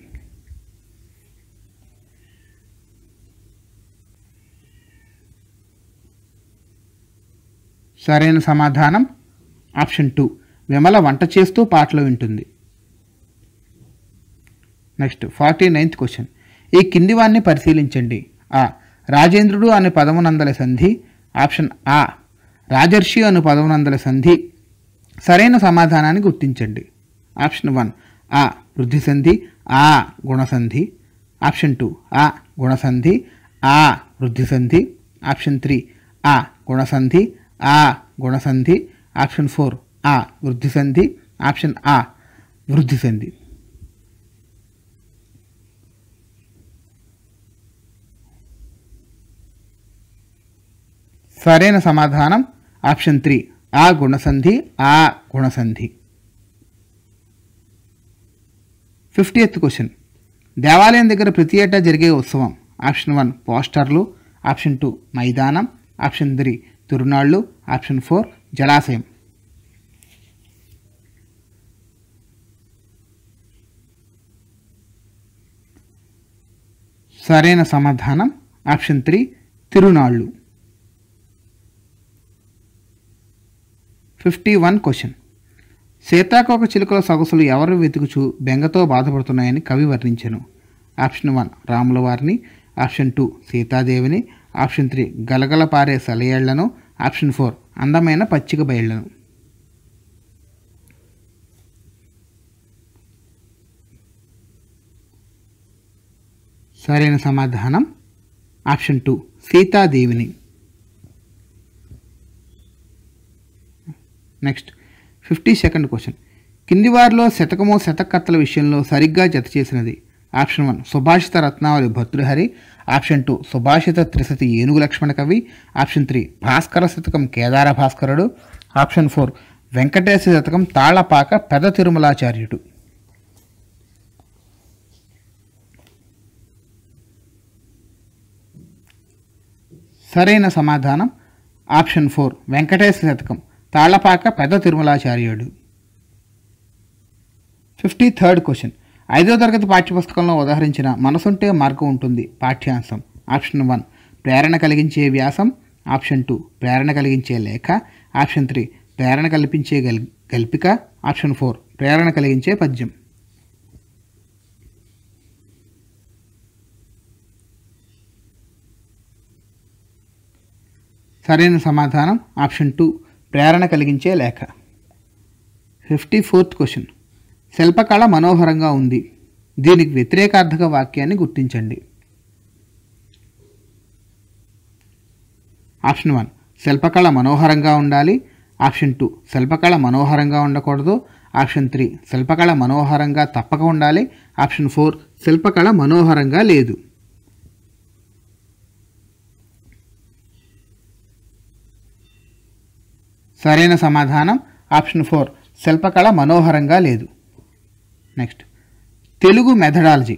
సరైన సమాధానం ఆప్షన్ 2 విమల వంట చేస్తూ పాటలు వింటుంది. Next 49th question. ఈ కింది వాన్ని పరిశీలించండి. ఆ రాజేంద్రుడు అనే పదమునందల సంధి. ఆప్షన్ ఆ రాజర్షి అను పదమునందల సంధి. సరైన సమాధానాన్ని గుర్తించండి. ఆప్షన్ 1 ఆ వృద్ధి సంధి, ఆ గుణసంధి. ఆప్షన్ 2 ఆ గుణసంధి, ఆ వృద్ధి సంధి. ఆప్షన్ 3 ఆ గుణసంధి, ఆ గుణసంధి. ఆప్షన్ 4 ఆ వృద్ధి సంధి. ఆప్షన్ ఆ వృద్ధి సంధి. సరైన సమాధానం ఆప్షన్ 3 ఆ గుణసంధి, ఆ గుణసంధి. 50th question. దేవాలయం దగ్గర ప్రతి ఏటా జరిగే ఉత్సవం. ఆప్షన్ 1 పోస్టర్లు. ఆప్షన్ 2 మైదానం. ఆప్షన్ 3 తిరునాళ్ళు. ఆప్షన్ 4 జలాశయం. సరైన సమాధానం ఆప్షన్ 3 తిరునాళ్ళు. 51 క్వశ్చన్. సీతాకోక చిలుకల సొగసులు ఎవరు వెతుకుచు బెంగతో బాధపడుతున్నాయని కవి వర్ణించెను. ఆప్షన్ 1 రాముల వారిని. ఆప్షన్ 2 సీతాదేవిని. ఆప్షన్ 3 గలగల పారే సెలయేళ్లను. ఆప్షన్ 4 అందమైన పచ్చిక బయళ్లను. సరైన సమాధానం ఆప్షన్ 2 సీతాదేవిని. Next 52nd question. కింది వారిలో శతకము శతకర్తల విషయంలో సరిగ్గా జత చేసినది. ఆప్షన్ 1 సుభాషిత రత్నావళి భర్తృహరి. ఆప్షన్ 2 సుభాషిత త్రిశతి ఏనుగు లక్ష్మణ కవి. ఆప్షన్ 3 భాస్కర శతకం కేదార భాస్కరుడు. ఆప్షన్ 4 వెంకటేశ శతకం తాళ్లపాక పెద తిరుమలాచార్యుడు. సరైన సమాధానం ఆప్షన్ 4 వెంకటేశ్వర శతకం, తాళ్లపాక పెద్ద తిరుమలాచార్యుడు. 53rd question. 5వ తరగతి పాఠ్యపుస్తకంలో ఉదాహరించిన మనసుంటే మార్గం ఉంటుంది పాఠ్యాంశం. ఆప్షన్ 1 ప్రేరణ కలిగించే వ్యాసం, ఆప్షన్ 2 ప్రేరణ కలిగించే లేఖ, ఆప్షన్ 3 ప్రేరణ కల్పించే గల్పిక, ఆప్షన్ 4 ప్రేరణ కలిగించే పద్యం. సరైన సమాధానం ఆప్షన్ 2 ప్రేరణ కలిగించే లేఖ. 54th question. శిల్పకళ మనోహరంగా ఉంది, దీనికి వ్యతిరేకార్థక వాక్యాన్ని గుర్తించండి. ఆప్షన్ 1 శిల్పకళ మనోహరంగా ఉండాలి, ఆప్షన్ 2 శిల్పకళ మనోహరంగా ఉండకూడదు, ఆప్షన్ 3 శిల్పకళ మనోహరంగా తప్పక ఉండాలి, ఆప్షన్ 4 శిల్పకళ మనోహరంగా లేదు. సరైన సమాధానం ఆప్షన్ 4 శిల్పకళ మనోహరంగా లేదు. Next Telugu methodology.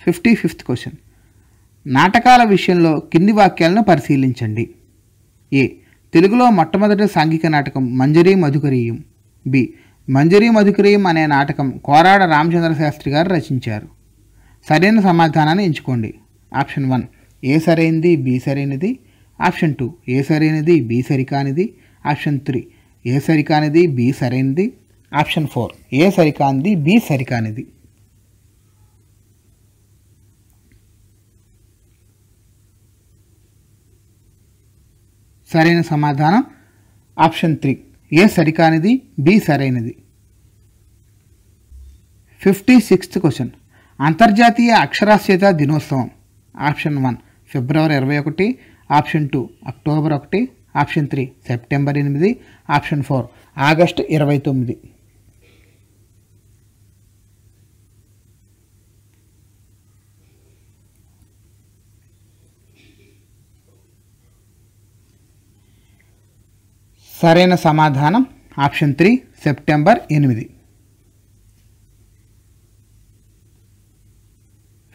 55th question. నాటకాల విషయంలో కింది వాక్యాలను పరిశీలించండి. ఏ తెలుగులో మొట్టమొదటి సాంఘిక నాటకం మంజరీ మధుకరీయం. బి మంజరీ మధుకరీయం అనే నాటకం కోరాడ రామచంద్ర శాస్త్రి గారు రచించారు. సరైన సమాధానాన్ని ఎంచుకోండి. ఆప్షన్ 1 ఏ సరైనది బి సరైనది, ఆప్షన్ 2 ఏ సరైనది బి సరికానిది, ఆప్షన్ 3 ఏ సరికానిది బి సరైనది, ఆప్షన్ 4 ఏ సరికానిది బి సరికానిది. సరైన సమాధానం ఆప్షన్ 3 ఏ సరికానిది బి సరైనది. 56th question. అంతర్జాతీయ అక్షరాస్యత దినోత్సవం. ఆప్షన్ 1 ఫిబ్రవరి 21, option 2 October 1, option 3 September 8, option 4 August 29. సరైన సమాధానం ఆప్షన్ 3 సెప్టెంబర్ 8.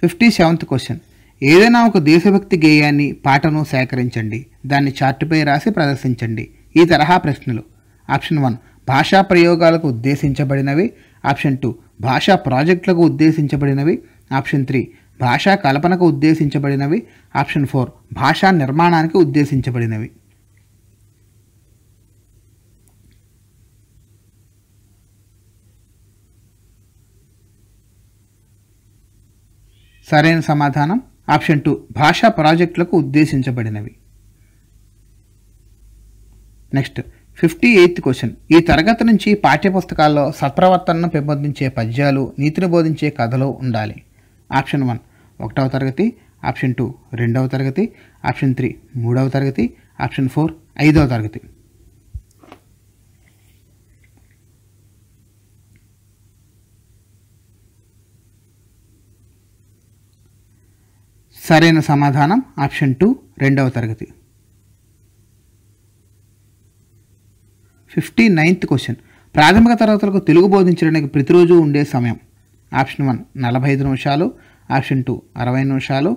57th question. ఏదైనా ఒక దేశభక్తి గేయాన్ని పాటను సేకరించండి, దాన్ని చార్టుపై రాసి ప్రదర్శించండి. ఈ తరహా ప్రశ్నలు. ఆప్షన్ 1 భాషా ప్రయోగాలకు ఉద్దేశించబడినవి, ఆప్షన్ 2 భాషా ప్రాజెక్టులకు ఉద్దేశించబడినవి, ఆప్షన్ 3 భాషా కల్పనకు ఉద్దేశించబడినవి, ఆప్షన్ 4 భాషా నిర్మాణానికి ఉద్దేశించబడినవి. సరైన సమాధానం ఆప్షన్ 2 భాషా ప్రాజెక్టులకు ఉద్దేశించబడినవి. Next 58th question. ఈ తరగతి నుంచి పాఠ్యపుస్తకాల్లో సత్ప్రవర్తనను పెంపొందించే పద్యాలు, నీతిని బోధించే కథలు ఉండాలి. ఆప్షన్ 1 1వ తరగతి, ఆప్షన్ 2 2వ తరగతి, ఆప్షన్ 3 3వ తరగతి, ఆప్షన్ 4 5వ తరగతి. సరైన సమాధానం ఆప్షన్ 2 2వ తరగతి. 59th question. ప్రాథమిక తరగతులకు తెలుగు బోధించడానికి ప్రతిరోజు ఉండే సమయం. ఆప్షన్ 1 45 నిమిషాలు, ఆప్షన్ 2 60 నిమిషాలు,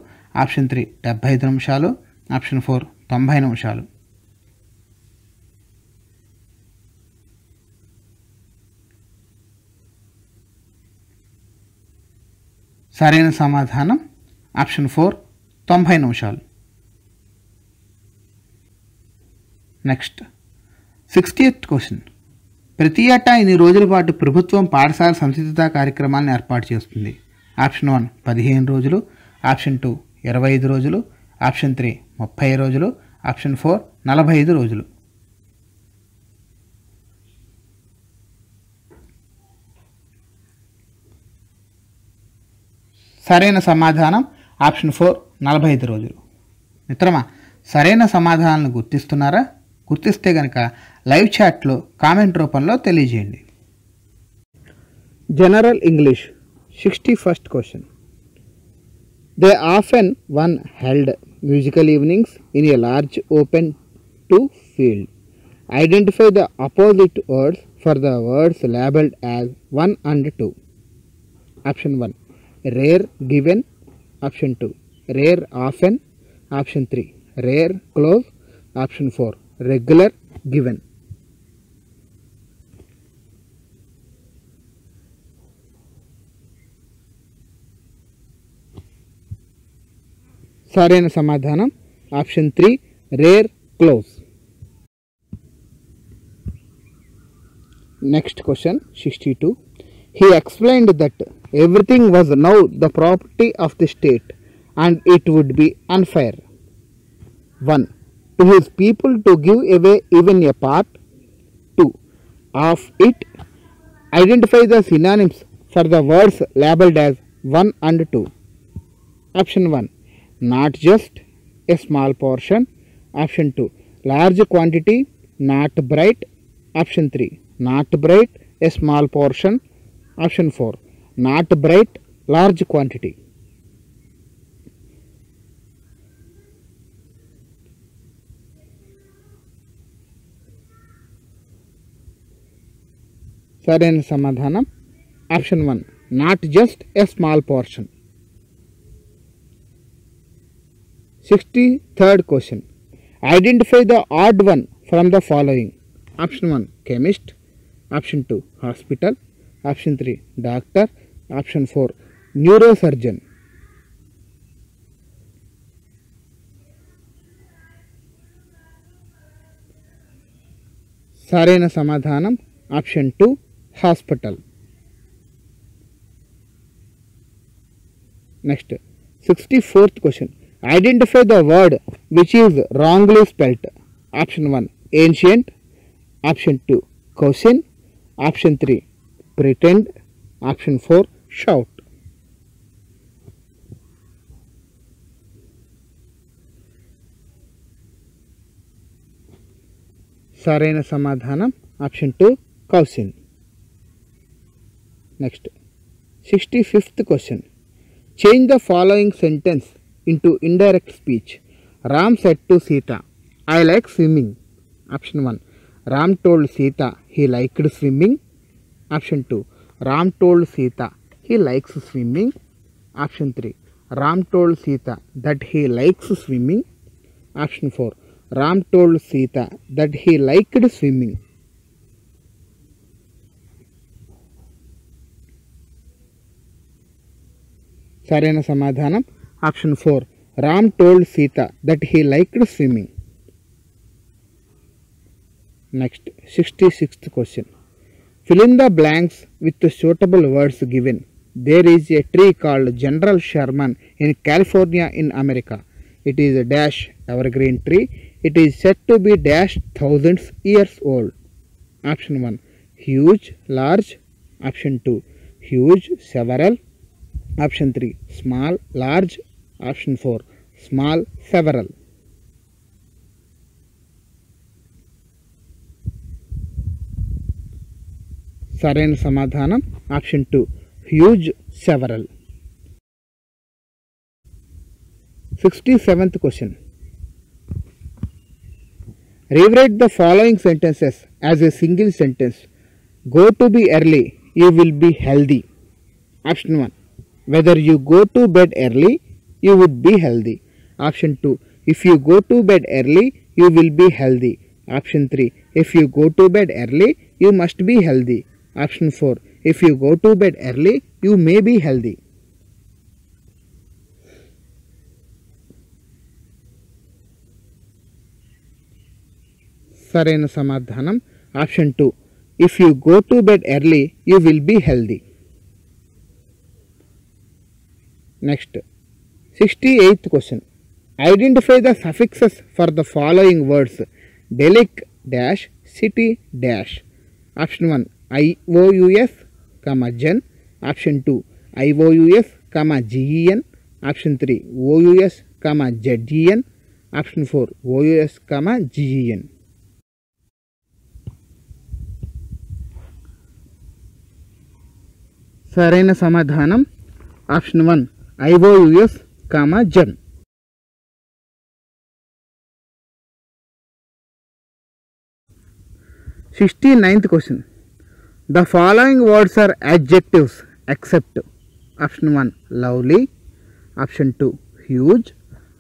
ఆప్షన్ 3 75 నిమిషాలు, ఆప్షన్ 4 90 నిమిషాలు. సరైన సమాధానం ఆప్షన్ 4 90 నిమిషాలు. Next 60th question. ప్రతి ఏటా ఇన్ని రోజుల పాటు ప్రభుత్వం పాఠశాల సంసిద్ధత కార్యక్రమాలను ఏర్పాటు చేస్తుంది. ఆప్షన్ 1 15 రోజులు, ఆప్షన్ 2 25 రోజులు, ఆప్షన్ 3 30 రోజులు, ఆప్షన్ 4 45 రోజులు. సరైన సమాధానం ఆప్షన్ 4 45 రోజులు. మిత్రమా, సరైన సమాధానాలను గుర్తిస్తున్నారా? గుర్తిస్తే కనుక లైవ్ చాట్లో కామెంట్ రూపంలో తెలియజేయండి. General English 61st question. They often once held musical evenings in a large open to field. Identify the opposite words for the words labeled as 1 and 2. Option 1 rare given, option 2 rare often, option 3 rare close, option 4 regular given. సరైన సమాధానం option 3 rare close. Next question 62. He explained that everything was now the property of the state and it would be unfair. 1. To his people to give away even a part. 2. Of it. Identify the synonyms for the words labeled as 1 and 2. Option 1. Not just a small portion. Option 2. Large quantity, not bright. Option 3. Not bright, a small portion. Option 4. Not bright, large quantity. సరైన సమాధానం option 1 not just a small portion. 63rd question. Identify the odd one from the following. Option 1 chemist, option 2 hospital, option 3 doctor, option 4 neurosurgeon. సరైన సమాధానం option 2 hospital. Next 64th question. Identify the word which is wrongly spelt. Option 1 ancient, option 2 question, option 3 pretend, option 4 shout. సరైన సమాధానం option 2 cousin. Next 65th question. Change the following sentence into indirect speech. Ram said to Sita, I like swimming. Option 1 Ram told Sita he liked swimming. Option 2 Ram told Sita he likes swimming. Option 3 Ram told Sita that he likes swimming. Option 4 Ram told Sita that he liked swimming. సరైన సమాధానం option 4 Ram told Sita that he liked swimming. Next 66th question. Fill in the blanks with the suitable words given. There is a tree called General Sherman in California in America. It is a dash evergreen tree. It is said to be dash thousands years old. Option 1 huge, large. Option 2 huge, several. Option 3 small, large. Option 4 small, several. సరైన సమాధానం option 2 huge, several. 67th question. Rewrite the following sentences as a single sentence. Go to bed early, you will be healthy. Option 1 whether you go to bed early, you would be healthy. Option 2 if you go to bed early, you will be healthy. Option 3 if you go to bed early, you must be healthy. Option 4 if you go to bed early, you may be healthy. సరైన సమాధానం option 2 if you go to bed early, you will be healthy. Next 68th question. Identify the suffixes for the following words. Delic dash city dash. Option 1 IOUS, gen. Option 2 IOUS, GEN. Option 3 OUS, ZEN. Option 4 OUS, GEN. సరైన సమాధానం option 1 IOUS, gen. Ninth question. The following words are adjectives except. Option 1 lovely. Option 2 huge.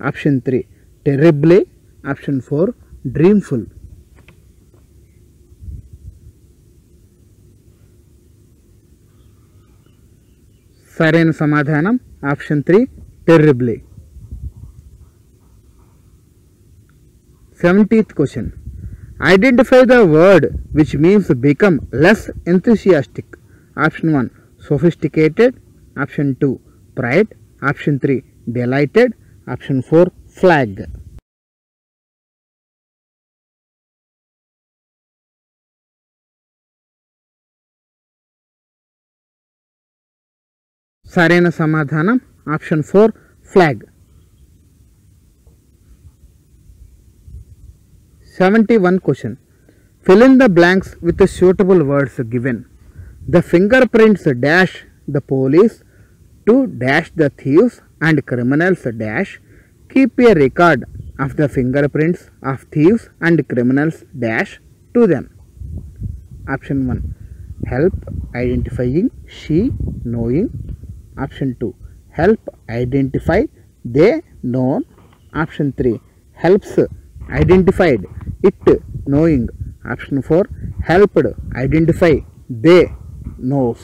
Option 3 terribly. Option 4 dreamful. సరైన సమాధానం option 3 terribly. 70th question. Identify the word which means become less enthusiastic. Option 1 sophisticated. Option 2 pride. Option 3 delighted. Option 4 flag. సరైన సమాధానం option 4 flag. 71 question. Fill in the blanks with the suitable words given. The fingerprints dash the police to dash the thieves and criminals dash. Keep a record of the fingerprints of thieves and criminals dash to them. Option 1 help identifying, she knowing. Option 2 help identify, they known. Option 3 helps identified, it knowing. Option 4 helped identify, they knows.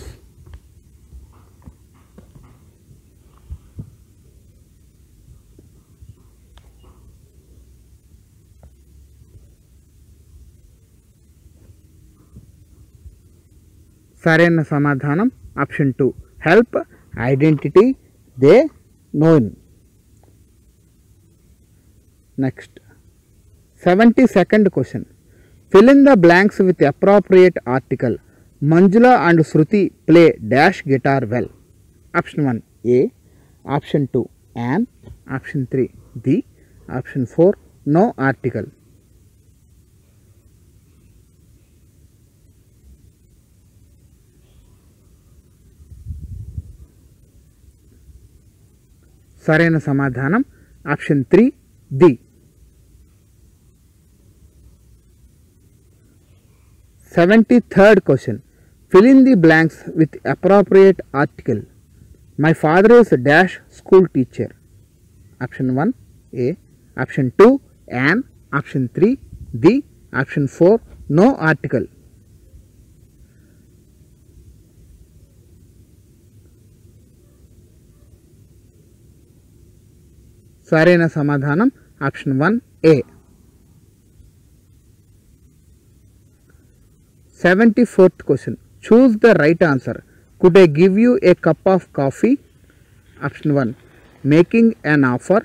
సరైన సమాధానం option 2 help identity they known. Next 72nd question. Fill in the blanks with appropriate article. Manjula and Shruti play dash guitar well. Option 1 A. Option 2 an. Option 3 the. Option 4 no article. సరైన సమాధానం option 3 the. 73rd question. Fill in the blanks with appropriate article. My father is dash school teacher. Option 1 A. Option 2 an. Option 3 the. Option 4 no article. సరైన సమాధానం option 1 A. 74th question. Choose the right answer. Could I give you a cup of coffee? Option 1 making an offer.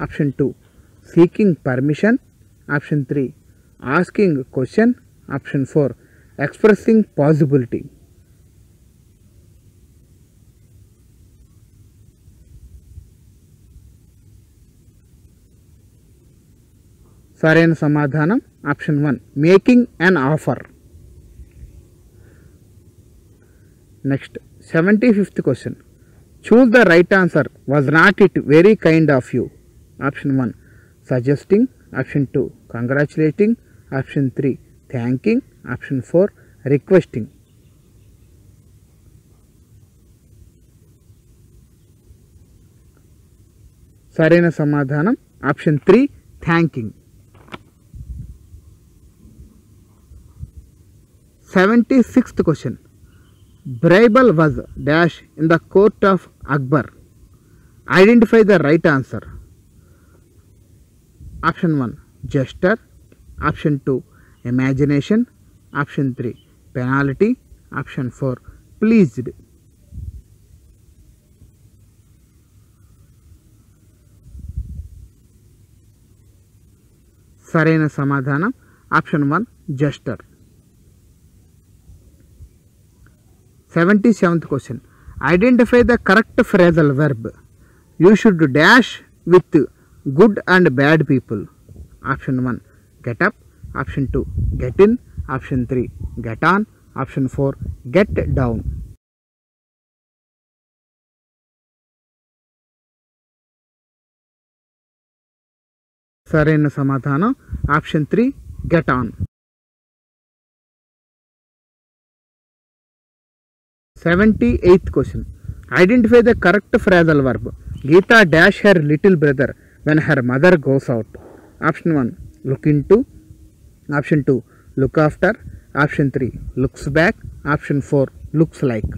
Option 2 seeking permission. Option 3 asking a question. Option 4 expressing possibility. సరైన సమాధానం option 1 making an offer. Next 75th question. Choose the right answer. Was not it very kind of you? Option 1 suggesting. Option 2 congratulating. Option 3 thanking. Option 4 requesting. సరైన సమాధానం option 3 thanking. 76th question. Birbal was dash in the court of Akbar. Identify the right answer. Option 1 gesture. Option 2 imagination. Option 3 penalty. Option 4 pleased. సరైన సమాధానం option 1 gesture. 77th question. Identify the correct phrasal verb. You should dash with good and bad people. Option 1 get up. Option 2 get in. Option 3 get on. Option 4 get down. సరైన సమాధానం option 3 get on. 78th question. Identify the correct phrasal verb. Geeta dash her little brother when her mother goes out. Option 1 look into, option 2 look after, option 3 looks back, option 4 looks like.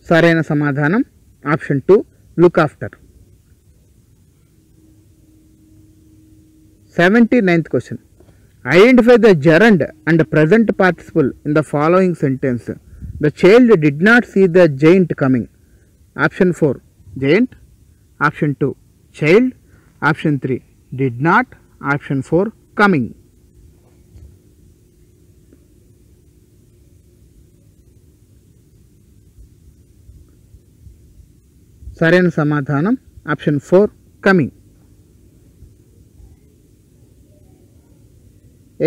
సరైన సమాధానం option 2 look after. 79th question. Identify the gerund and present participle in the following sentence. The child did not see the giant coming. Option 4 giant, option 2 child, option 3 did not, option 4 coming. సరైన సమాధానం option 4 coming.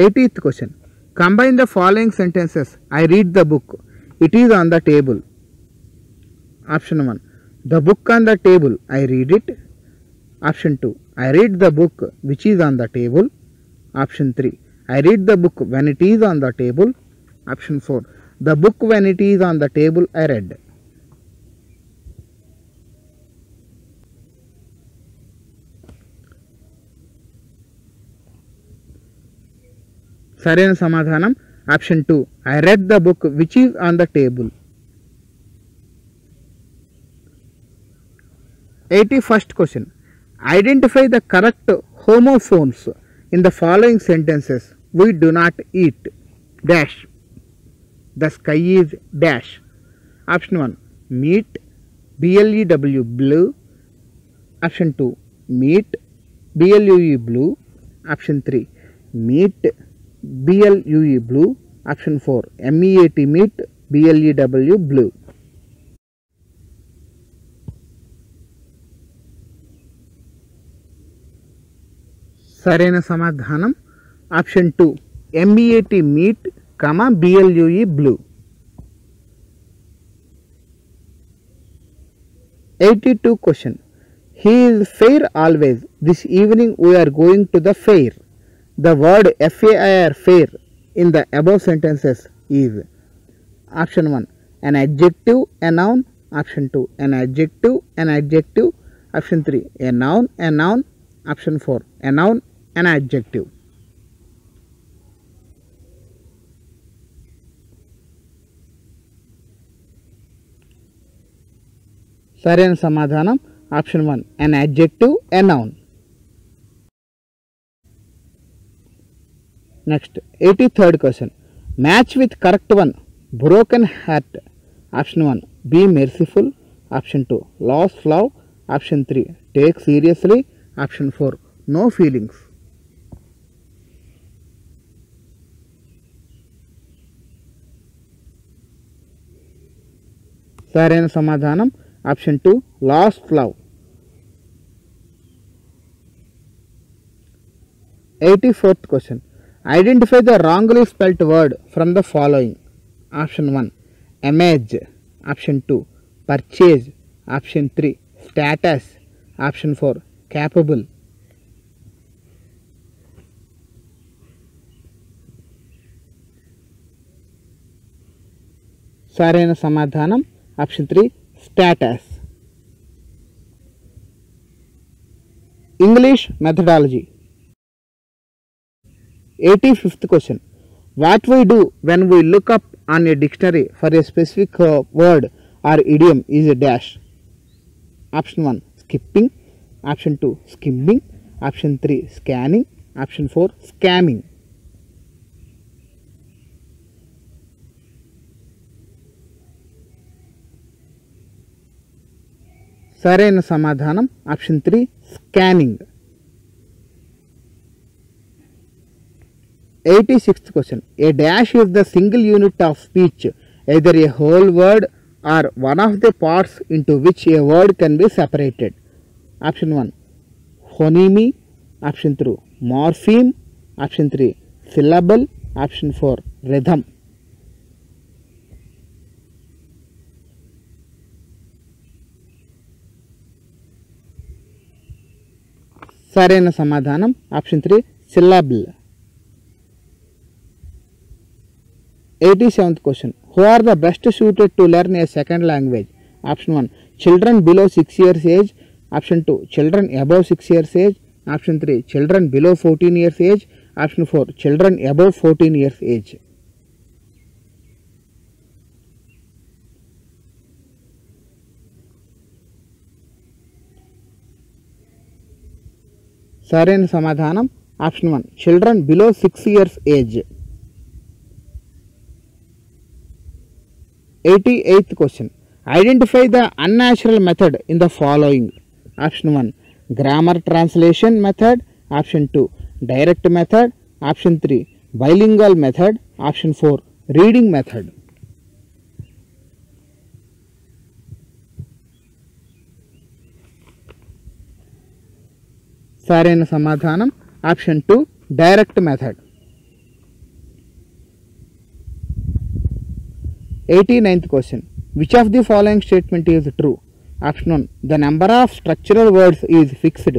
80th question. Combine the following sentences. I read the book. It is on the table. Option 1 the book on the table, I read it. Option 2 I read the book which is on the table. Option 3 I read the book when it is on the table. Option 4 the book when it is on the table I read. సరైన సమాధానం option 2 I read the book which is on the table. 81st question. Identify the correct homophones in the following sentences. We do not eat dash. The sky is dash. Option 1 meat, BLEW blue. Option 2 meat, BLUE blue. Option 3 meat, BLUE blue. Option 4 MEAT meat, BLEW blue. సరైన సమాధానం option 2 MEAT meet, BLUE blue. 82 question. He is fair always. This evening we are going to the fair. The word FAIR fair in the above sentences is option 1 an adjective, a noun. Option 2 an adjective, an adjective. Option 3 a noun, a noun. Option 4 a noun, an adjective. సరైన సమాధానం option 1 an adjective, a noun. Next 83rd question. Match with correct one. Broken heart. Option 1 be merciful. Option 2 lost love. Option 3 take seriously. Option 4 no feelings. సరైన సమాధానం option 2 last love. 84th question. Identify the wrongly spelt word from the following. Option 1 image. Option 2 purchase. Option 3 status. Option 4 capable. సరైన సమాధానం option 3 status. English methodology. 85th question. What we do when we look up on a dictionary for a specific word or idiom is a dash. Option 1 skipping. Option 2 skimming. Option 3 scanning. Option 4 scamming. సరైన సమాధానం option 3 scanning. 86th question. A dash is the single unit of speech, either a whole word or one of the parts into which a word can be separated. Option 1 phoneme. Option 2 morpheme. Option 3 syllable. Option 4 rhythm. సరైన సమాధానం option 3 syllable. 87th question. Who are the best suited to learn a second language? Option 1. Children below 6 years age. Option 2. Children above 6 years age. Option 3. Children below 14 years age. Option 4. Children above 14 years age. సరైన సమాధానం option 1. Children below 6 years age. 88th question. Identify the unnatural method in the following. Option 1. Grammar translation method. Option 2. Direct method. Option 3. Bilingual method. Option 4. Reading method. సరైన సమాధానం option 2. Direct method. 89th question. Which of the following statement is true? Option 1. The number of structural words is fixed.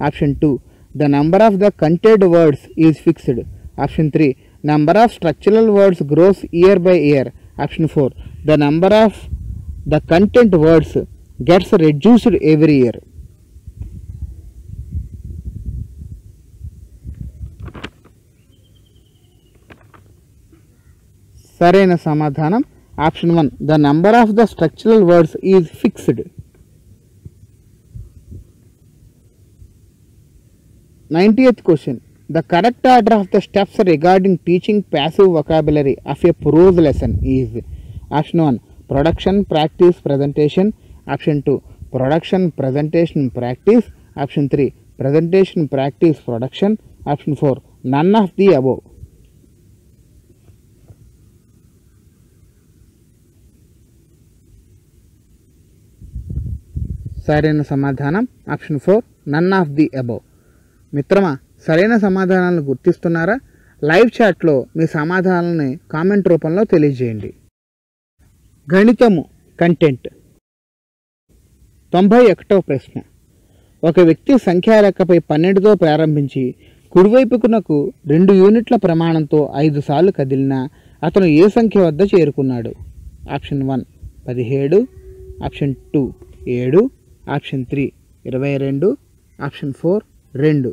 Option 2. The number of the content words is fixed. Option 3. Number of structural words grows year by year. Option 4. The number of the content words gets reduced every year. సరైన సమాధానం option 1. The number of the structural words is fixed. 90th question. The correct order of the steps regarding teaching passive vocabulary of a prose lesson is. Option 1. Production, practice, presentation. Option 2. Production, presentation, practice. Option 3. Presentation, practice, production. Option 4. None of the above. సరైన సమాధానం option 4. None of the above. మిత్రమా, సరైన సమాధానాలను గుర్తిస్తున్నారా? Live చాట్లో మీ సమాధానాలని comment రూపంలో తెలియజేయండి. గణితము content. 91వ ప్రశ్న. ఒక వ్యక్తి సంఖ్యారేఖపై 12తో ప్రారంభించి కుడివైపునకు 2 యూనిట్ల ప్రమాణంతో 5 సార్లు కదిలినా అతను ఏ సంఖ్య వద్ద చేరుకున్నాడు? ఆప్షన్ 1 17. ఆప్షన్ 2 7. ఆప్షన్ 3 22. ఆప్షన్ 4 2.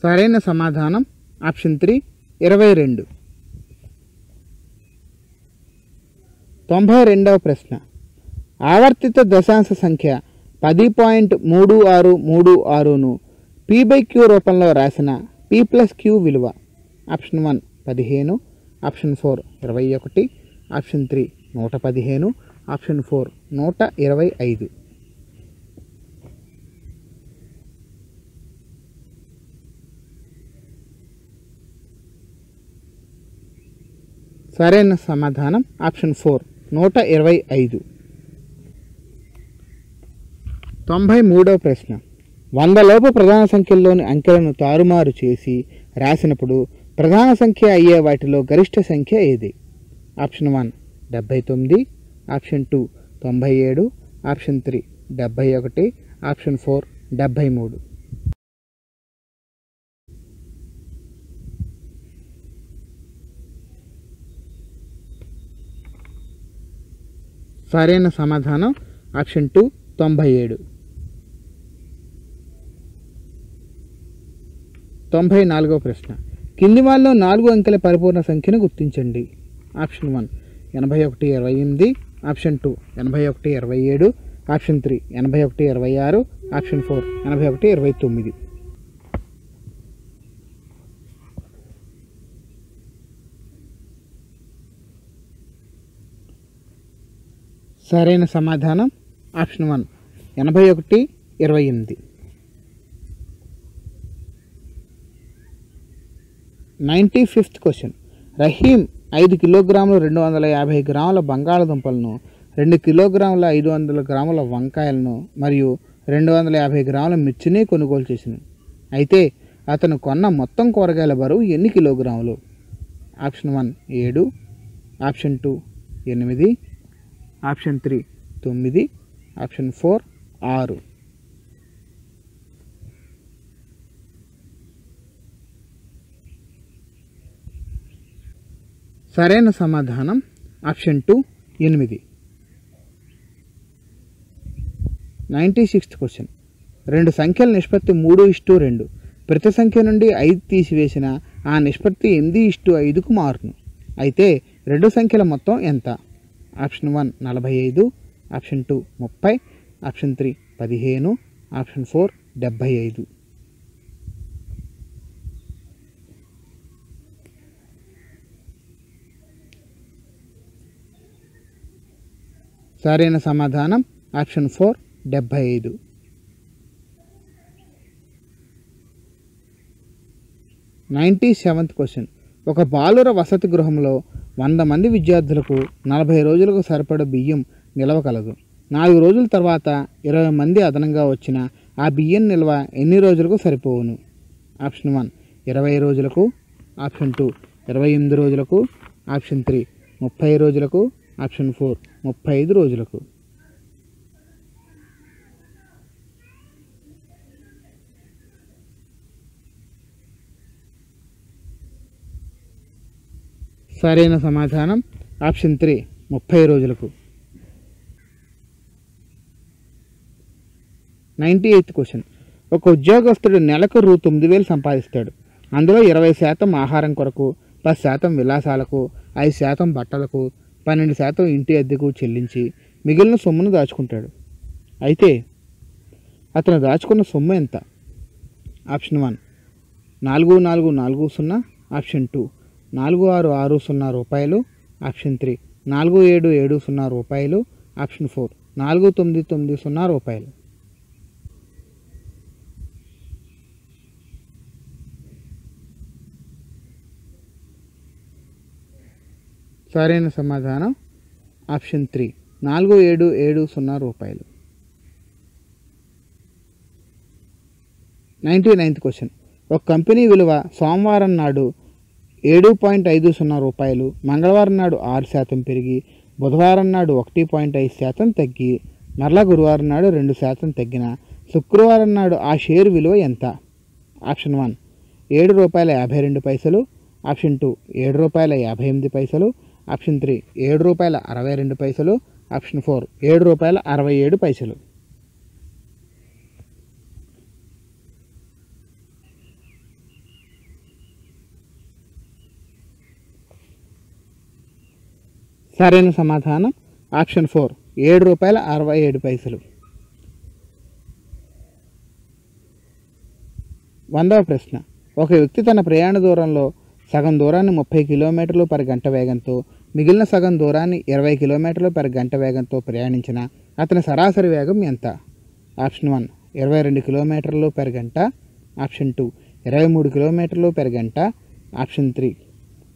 సరైన సమాధానం ఆప్షన్ 3 22. 92వ ప్రశ్న. ఆవర్తిత దశాంశ సంఖ్య 10.3636ను p/q రూపంలో రాసిన p+q విలువ. ఆప్షన్ 1 15. ఆప్షన్ 4 21. ఆప్షన్ 3 115. ఆప్షన్ 4 125. సరైన సమాధానం ఆప్షన్ 4 125. 93వ ప్రశ్న. 100 లోపు ప్రధాన సంఖ్యల్లోని అంకెలను తారుమారు చేసి రాసినప్పుడు ప్రధాన సంఖ్య అయ్యే వాటిలో గరిష్ట సంఖ్య ఏది? ఆప్షన్ 1 79. ఆప్షన్ 2 97. ఆప్షన్ 3 71. ఆప్షన్ 4 73. సరైన సమాధానం ఆప్షన్ 2 97. 94వ ప్రశ్న. కింది వాళ్ళలో 4 అంకెల పరిపూర్ణ సంఖ్యను గుర్తించండి. ఆప్షన్ 1 8128. ఆప్షన్ 2 8127. ఆప్షన్ 3 8126. ఆప్షన్ 4 8129. సరైన సమాధానం ఆప్షన్ 1 8128. 95th question. రహీం 5 కిలోగ్రాముల 250 గ్రాముల బంగాళదుంపలను, 2 కిలోగ్రాముల 500 గ్రాముల వంకాయలను మరియు 250 గ్రాముల మిర్చిని కొనుగోలు చేసింది. అయితే అతను కొన్న మొత్తం కూరగాయల బరువు ఎన్ని కిలోగ్రాములు? ఆప్షన్ 1 7. ఆప్షన్ 2 8. ఆప్షన్ 3 9. ఆప్షన్ 4 6. సరైన సమాధానం ఆప్షన్ 2 8. 96th question. రెండు సంఖ్యల నిష్పత్తి 3:2. ప్రతి సంఖ్య నుండి 5 తీసివేసిన ఆ నిష్పత్తి 8:5కు మారును. అయితే రెండు సంఖ్యల మొత్తం ఎంత? Option 1 45, option 2 30, option 3 15, option 4 75. సరైన సమాధానం ఆప్షన్ 4 75. 97th question. ఒక బాలుర వసతి గృహంలో 100 మంది విద్యార్థులకు 40 రోజులకు సరిపడ బియ్యం నిల్వ కలదు. 4 రోజుల తర్వాత 20 మంది అదనంగా వచ్చిన ఆ బియ్యం నిల్వ ఎన్ని రోజులకు సరిపోవును? ఆప్షన్ 1 20 రోజులకు, ఆప్షన్ 2 28 రోజులకు, ఆప్షన్ 3 30 రోజులకు, ఆప్షన్ 4 35 రోజులకు. సరైన సమాధానం ఆప్షన్ 3 30 రోజులకు. 98th question. ఒక ఉద్యోగస్తుడు నెలకు రూ. 9,000 సంపాదిస్తాడు. అందులో 20% ఆహారం కొరకు, 10% విలాసాలకు, 5% బట్టలకు, 12% ఇంటి అద్దెకు చెల్లించి మిగిలిన సొమ్మును దాచుకుంటాడు. అయితే అతను దాచుకున్న సొమ్ము ఎంత? ఆప్షన్ 1 4440, ఆప్షన్ 2 4660 రూపాయలు, ఆప్షన్ 3 4770 రూపాయలు, ఆప్షన్ 4 4990 రూపాయలు. సరైన సమాధానం ఆప్షన్ 3 4770 రూపాయలు. 99th question. ఒక కంపెనీ విలువ సోమవారం నాడు 7.50 రూపాయలు, మంగళవారం నాడు 6% పెరిగి, బుధవారం నాడు 1.5% తగ్గి, మరలా గురువారం నాడు 2% తగ్గిన శుక్రవారం నాడు ఆ షేరు విలువ ఎంత? Option 1 ₹7.52, option 2 ₹7.58, option 3 ₹7.62, option 4 ₹7.67. సరైన సమాధానం ఆప్షన్ 4 ₹7.67. 100వ ప్రశ్న. ఒక వ్యక్తి తన ప్రయాణ దూరంలో సగం దూరాన్ని 30 km/గంట వేగంతో, మిగిలిన సగం దూరాన్ని 20 km/గంట వేగంతో ప్రయాణించిన అతని సరాసరి వేగం ఎంత? ఆప్షన్ 1 22 km/గంట, ఆప్షన్ 2 23 km/గంట, ఆప్షన్ 3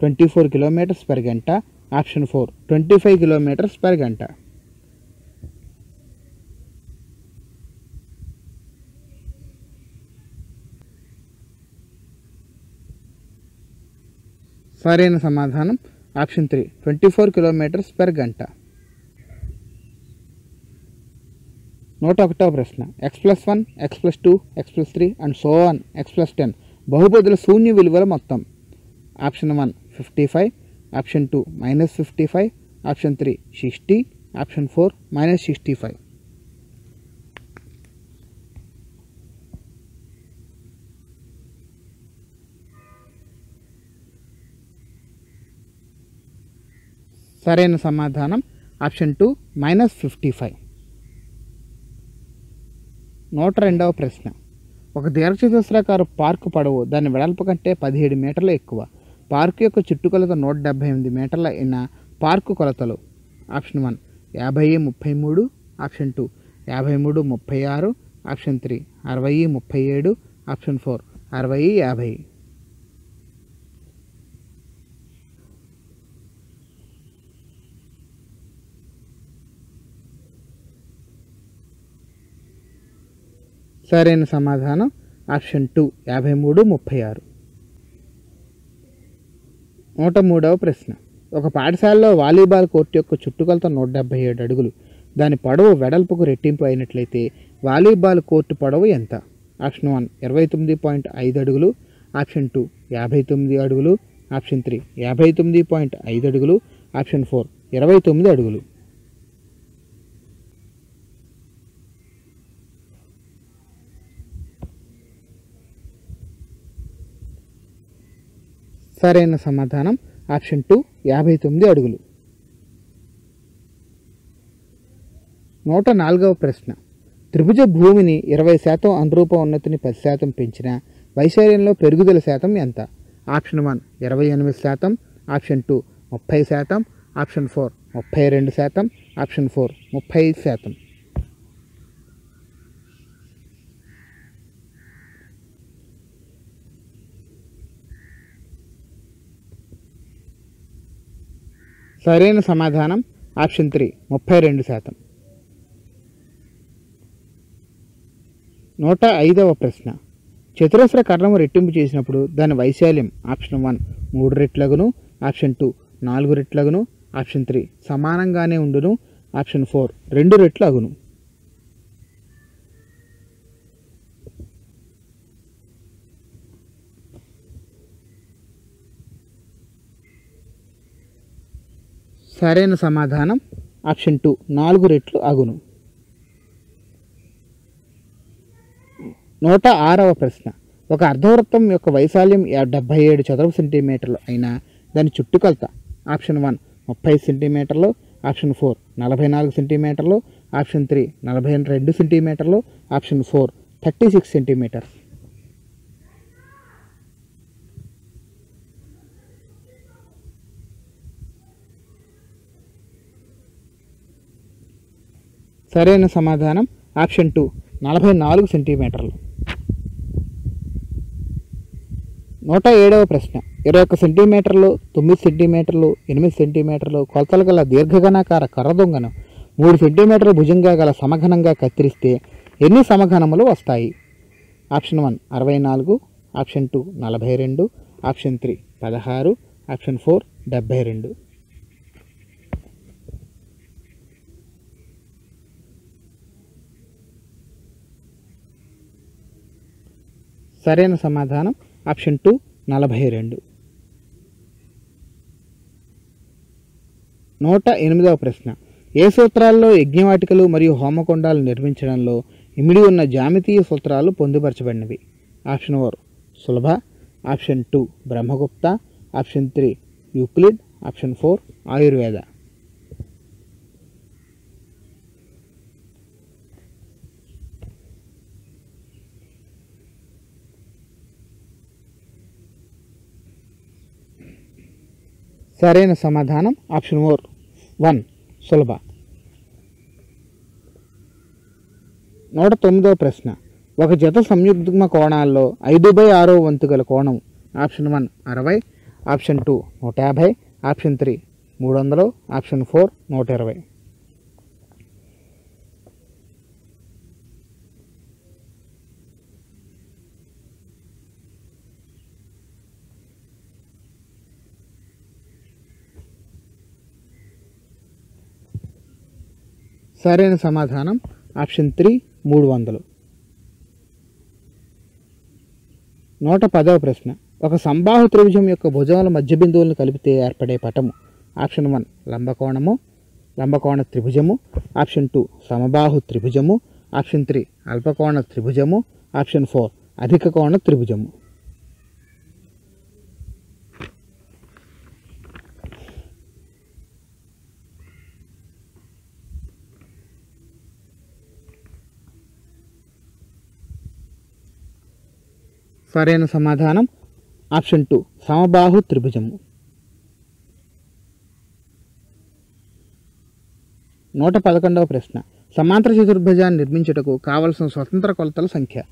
24 km/గంట, ఆప్షన్ 4 25 km/గంట. సరైన సమాధానం ఆప్షన్ 3 24 km/గంట. 101వ ప్రశ్న. x+1, x+2, x+3 and so on x+10 బహుపదుల శూన్య విలువల మొత్తం. Option 1 55, option 2 -55, option 3 60, option 4 -65. సరైన సమాధానం ఆప్షన్ 2 -55. 102వ ప్రశ్న. ఒక దీర్ఘచతురస్రాకార పార్కు పొడవు దాని వెడల్పు కంటే 17 మీటర్లు ఎక్కువ. పార్కు యొక్క చుట్టుకొలత 178 మీటర్ల అయిన పార్కు కొలతలు. Option 1 50x33, option 2 53x36, option 3 60x37, option 4 60x50. సరైన సమాధానం ఆప్షన్ 2 53x36. 103వ ప్రశ్న. ఒక పాఠశాలలో వాలీబాల్ కోర్టు యొక్క చుట్టుకొలత 177 అడుగులు. దాని పొడవు వెడల్పుకు రెట్టింపు అయినట్లయితే వాలీబాల్ కోర్టు పొడవు ఎంత? ఆప్షన్ 1 29.5 అడుగులు, ఆప్షన్ 2 59 అడుగులు, ఆప్షన్ 3 59.5 అడుగులు, ఆప్షన్ 4 29 అడుగులు. సరైన సమాధానం ఆప్షన్ 2 59 అడుగులు. 104వ ప్రశ్న. త్రిభుజ భూమిని 20% అనురూప ఉన్నతిని 10% పెంచిన వైశాల్యంలో పెరుగుదల శాతం ఎంత? Option 1 28%, option 2 30%, option 4 32%, option 4 35%. సరైన సమాధానం ఆప్షన్ 3 32%. 105వ ప్రశ్న. చతురస్ర కర్ణము రెట్టింపు చేసినప్పుడు దాని వైశాల్యం ఆప్షన్ 1 3 రెట్లగును, ఆప్షన్ 2 4 రెట్లగును, ఆప్షన్ 3 సమానంగానే ఉండును, ఆప్షన్ 4 2 రెట్లు అగును. సరైన సమాధానం ఆప్షన్ 2 4 రెట్లు అగును. 106వ ప్రశ్న. ఒక అర్ధవృత్తం యొక్క వైశాల్యం 77 చదరపు సెంటీమీటర్లు అయినా దాని చుట్టుకొలత ఆప్షన్ 1 30 సెంటీమీటర్లు, ఆప్షన్ 4 44 సెంటీమీటర్లు, ఆప్షన్ 3 42 సెంటీమీటర్లు, ఆప్షన్ 4 36 సెంటీమీటర్స్. సరైన సమాధానం ఆప్షన్ 2 44 సెంటీమీటర్లు. 107వ ప్రశ్న. 21 సెంటీమీటర్లు, 9 సెంటీమీటర్లు, 8 సెంటీమీటర్లు కొలతలు గల దీర్ఘఘనాకార కర్ర దొంగను 3 సెంటీమీటర్ల భుజంగా గల సమఘనంగా కత్తిరిస్తే ఎన్ని సమఘనములు వస్తాయి? Option 1 64, option 2 42, option 3 16, option 4 72. సరైన సమాధానం ఆప్షన్ 2 42. 108వ ప్రశ్న. ఏ సూత్రాల్లో యజ్ఞవాటికలు మరియు హోమకొండాలు నిర్మించడంలో ఇమిడి ఉన్న జామితీయ సూత్రాలు పొందుపరచబడినవి? ఆప్షన్ 1 సులభ, option 2 Brahmagupta, option 3 Euclid, option 4 Ayurveda. సరైన సమాధానం ఆప్షన్ 1 సులభ. 109వ ప్రశ్న. ఒక జత సంయుగ్మ కోణాల్లో 5/6 వంతు గల కోణం ఆప్షన్ 1 60, ఆప్షన్ 2 150, ఆప్షన్ 3 300, ఆప్షన్ 4 120. సరైన సమాధానం ఆప్షన్ 3 300. 110వ ప్రశ్న. ఒక సంబాహు త్రిభుజం యొక్క భుజముల మధ్య బిందువులను కలిపితే ఏర్పడే పటము ఆప్షన్ 1 లంబకోణ త్రిభుజము, ఆప్షన్ 2 సమబాహు త్రిభుజము, ఆప్షన్ 3 అల్పకోణ త్రిభుజము, ఆప్షన్ 4 అధిక కోణ త్రిభుజము. సరైన సమాధానం ఆప్షన్ 2 సమబాహు త్రిభుజము. 111వ ప్రశ్న. సమాంతర చతుర్భుజాన్ని నిర్మించుటకు కావలసిన స్వతంత్ర కొలతల సంఖ్య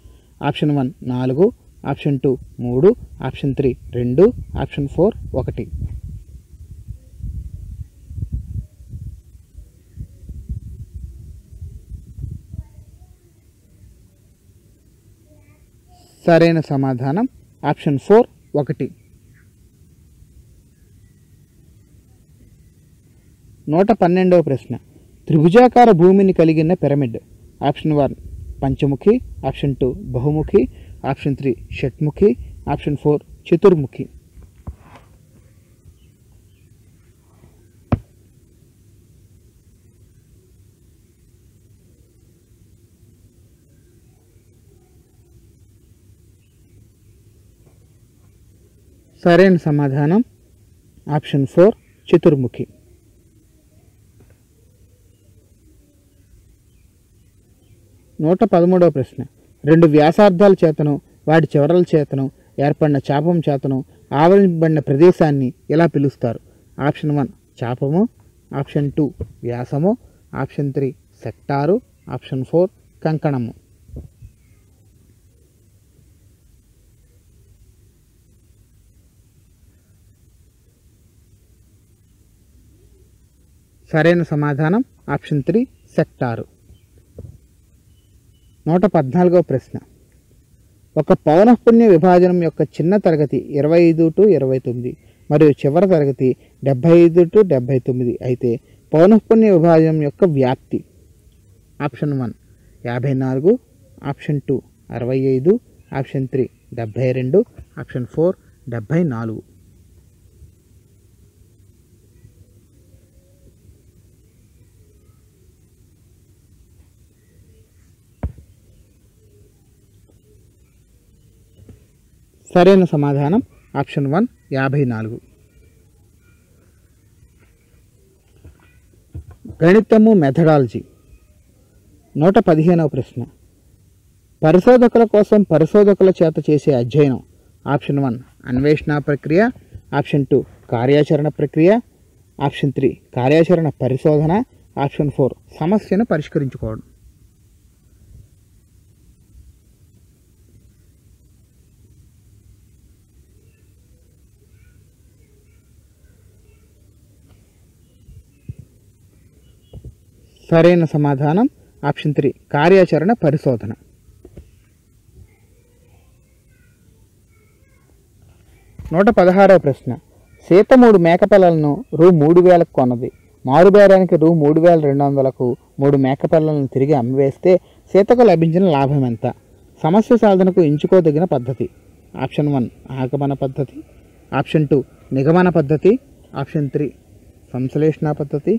ఆప్షన్ 1 4, ఆప్షన్ 2 3, ఆప్షన్ 3 2, ఆప్షన్ 4 1. సరైన సమాధానం ఆప్షన్ 4 1. 112వ ప్రశ్న. త్రిభుజాకార భూమిని కలిగిన పిరమిడ్ ఆప్షన్ 1 పంచముఖి, ఆప్షన్ 2 బహుముఖి, ఆప్షన్ 3 షట్ముఖి, ఆప్షన్ 4 చతుర్ముఖి. సరైన సమాధానం ఆప్షన్ 4 చతుర్ముఖి. 113వ ప్రశ్న. రెండు వ్యాసార్థాల చేతను వాటి చివరల చేతను ఏర్పడిన చాపం చేతను ఆవరించబడిన ప్రదేశాన్ని ఎలా పిలుస్తారు? ఆప్షన్ 1 చాపము, ఆప్షన్ 2 వ్యాసము, ఆప్షన్ 3 సెక్టారు, ఆప్షన్ 4 కంకణము. సరైన సమాధానం ఆప్షన్ 3 సెక్టారు. 114వ ప్రశ్న. ఒక పౌనఃపున్య విభాజనం యొక్క చిన్న తరగతి 25 to 29 మరియు చివరి తరగతి 75 to 79 అయితే పౌనఃపున్య విభాజనం యొక్క వ్యాప్తి? Option 1 54, option 2 65, option 3 72, option 4 74. సరైన సమాధానం ఆప్షన్ 1 54. గణితము మెథడాలజీ. 115వ ప్రశ్న. పరిశోధకుల కోసం పరిశోధకుల చేత చేసే అధ్యయనం? ఆప్షన్ 1 అన్వేషణ ప్రక్రియ, ఆప్షన్ 2 కార్యాచరణ ప్రక్రియ, ఆప్షన్ 3 కార్యాచరణ పరిశోధన, ఆప్షన్ 4 సమస్యను పరిష్కరించుకోవడం. సరైన సమాధానం ఆప్షన్ 3 కార్యాచరణ పరిశోధన. 116వ ప్రశ్న. సీత 3 మేకపిల్లలను రూ. 3000కు కొన్నది. మారుబేరానికి రూ. 3200కు 3 మేకపిల్లలను తిరిగి అమ్మివేస్తే సీతకు లభించిన లాభం ఎంత? సమస్య సాధనకు ఎంచుకోదగిన పద్ధతి? ఆప్షన్ 1 ఆగమన పద్ధతి, ఆప్షన్ 2 నిగమన పద్ధతి, ఆప్షన్ 3 సంశ్లేషణ పద్ధతి,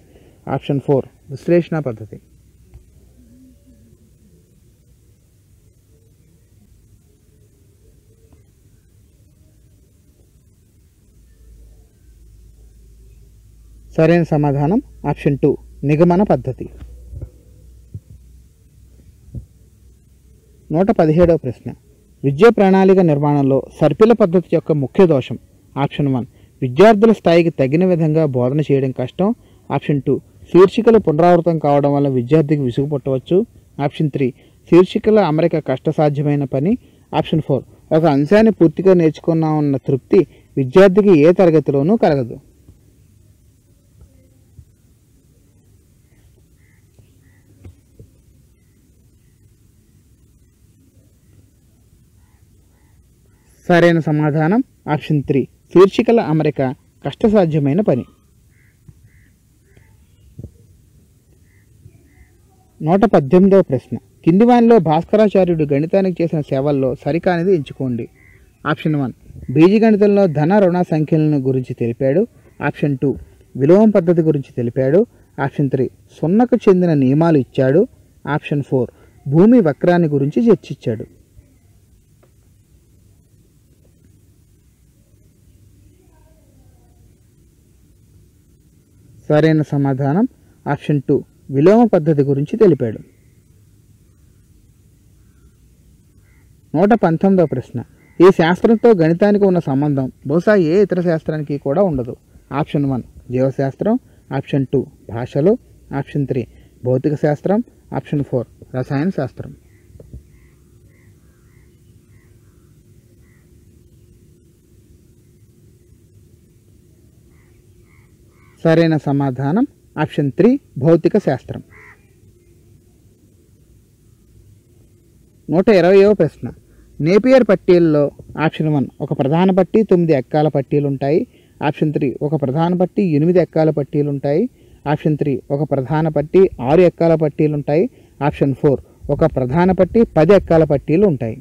ఆప్షన్ 4 విశ్లేషణ పద్ధతి. సరైన సమాధానం ఆప్షన్ 2 నిగమన పద్ధతి. 117వ ప్రశ్న. విద్యా ప్రణాళిక నిర్మాణంలో సర్పిల పద్ధతి యొక్క ముఖ్య దోషం? ఆప్షన్ 1 విద్యార్థుల స్థాయికి తగిన విధంగా బోధన చేయడం కష్టం, ఆప్షన్ 2 శీర్షికలు పునరావృతం కావడం వల్ల విద్యార్థికి విసుగు పుట్టవచ్చు, ఆప్షన్ 3 శీర్షికల అమరిక కష్టసాధ్యమైన పని, ఆప్షన్ 4 ఒక అంశాన్ని పూర్తిగా నేర్చుకున్నామన్న తృప్తి విద్యార్థికి ఏ తరగతిలోనూ కలగదు. సరైన సమాధానం ఆప్షన్ 3 శీర్షికల అమరిక కష్టసాధ్యమైన పని. 118వ ప్రశ్న. కింది వానిలో భాస్కరాచార్యుడు గణితానికి చేసిన సేవల్లో సరికానిది ఎంచుకోండి. ఆప్షన్ 1 బీజగణితంలో ధన రుణ సంఖ్యలను గురించి తెలిపాడు, ఆప్షన్ 2 విలోమ పద్ధతి గురించి తెలిపాడు, ఆప్షన్ 3 సున్నకు చెందిన నియమాలు ఇచ్చాడు, ఆప్షన్ 4 భూమి వక్రాన్ని గురించి చర్చించాడు. సరైన సమాధానం ఆప్షన్ 2 విలోమ పద్ధతి గురించి తెలిపాడు. 119వ ప్రశ్న. ఈ శాస్త్రంతో గణితానికి ఉన్న సంబంధం బహుశా ఏ ఇతర శాస్త్రానికి కూడా ఉండదు. ఆప్షన్ 1 జీవశాస్త్రం, ఆప్షన్ 2 భాషలు, ఆప్షన్ 3 భౌతిక శాస్త్రం, ఆప్షన్ 4 రసాయన శాస్త్రం. సరైన సమాధానం ఆప్షన్ 3 భౌతిక శాస్త్రం. 120వ ప్రశ్న. నేపియర్ పట్టీల్లో ఆప్షన్ 1 ఒక ప్రధాన పట్టీ 9 ఎక్కాల పట్టీలు ఉంటాయి, ఆప్షన్ 3 ఒక ప్రధాన పట్టీ 8 ఎక్కాల పట్టీలు ఉంటాయి, ఆప్షన్ 3 ఒక ప్రధాన పట్టీ 6 ఎక్కాల పట్టీలు ఉంటాయి, ఆప్షన్ 4 ఒక ప్రధాన పట్టీ 10 ఎక్కాల పట్టీలు ఉంటాయి.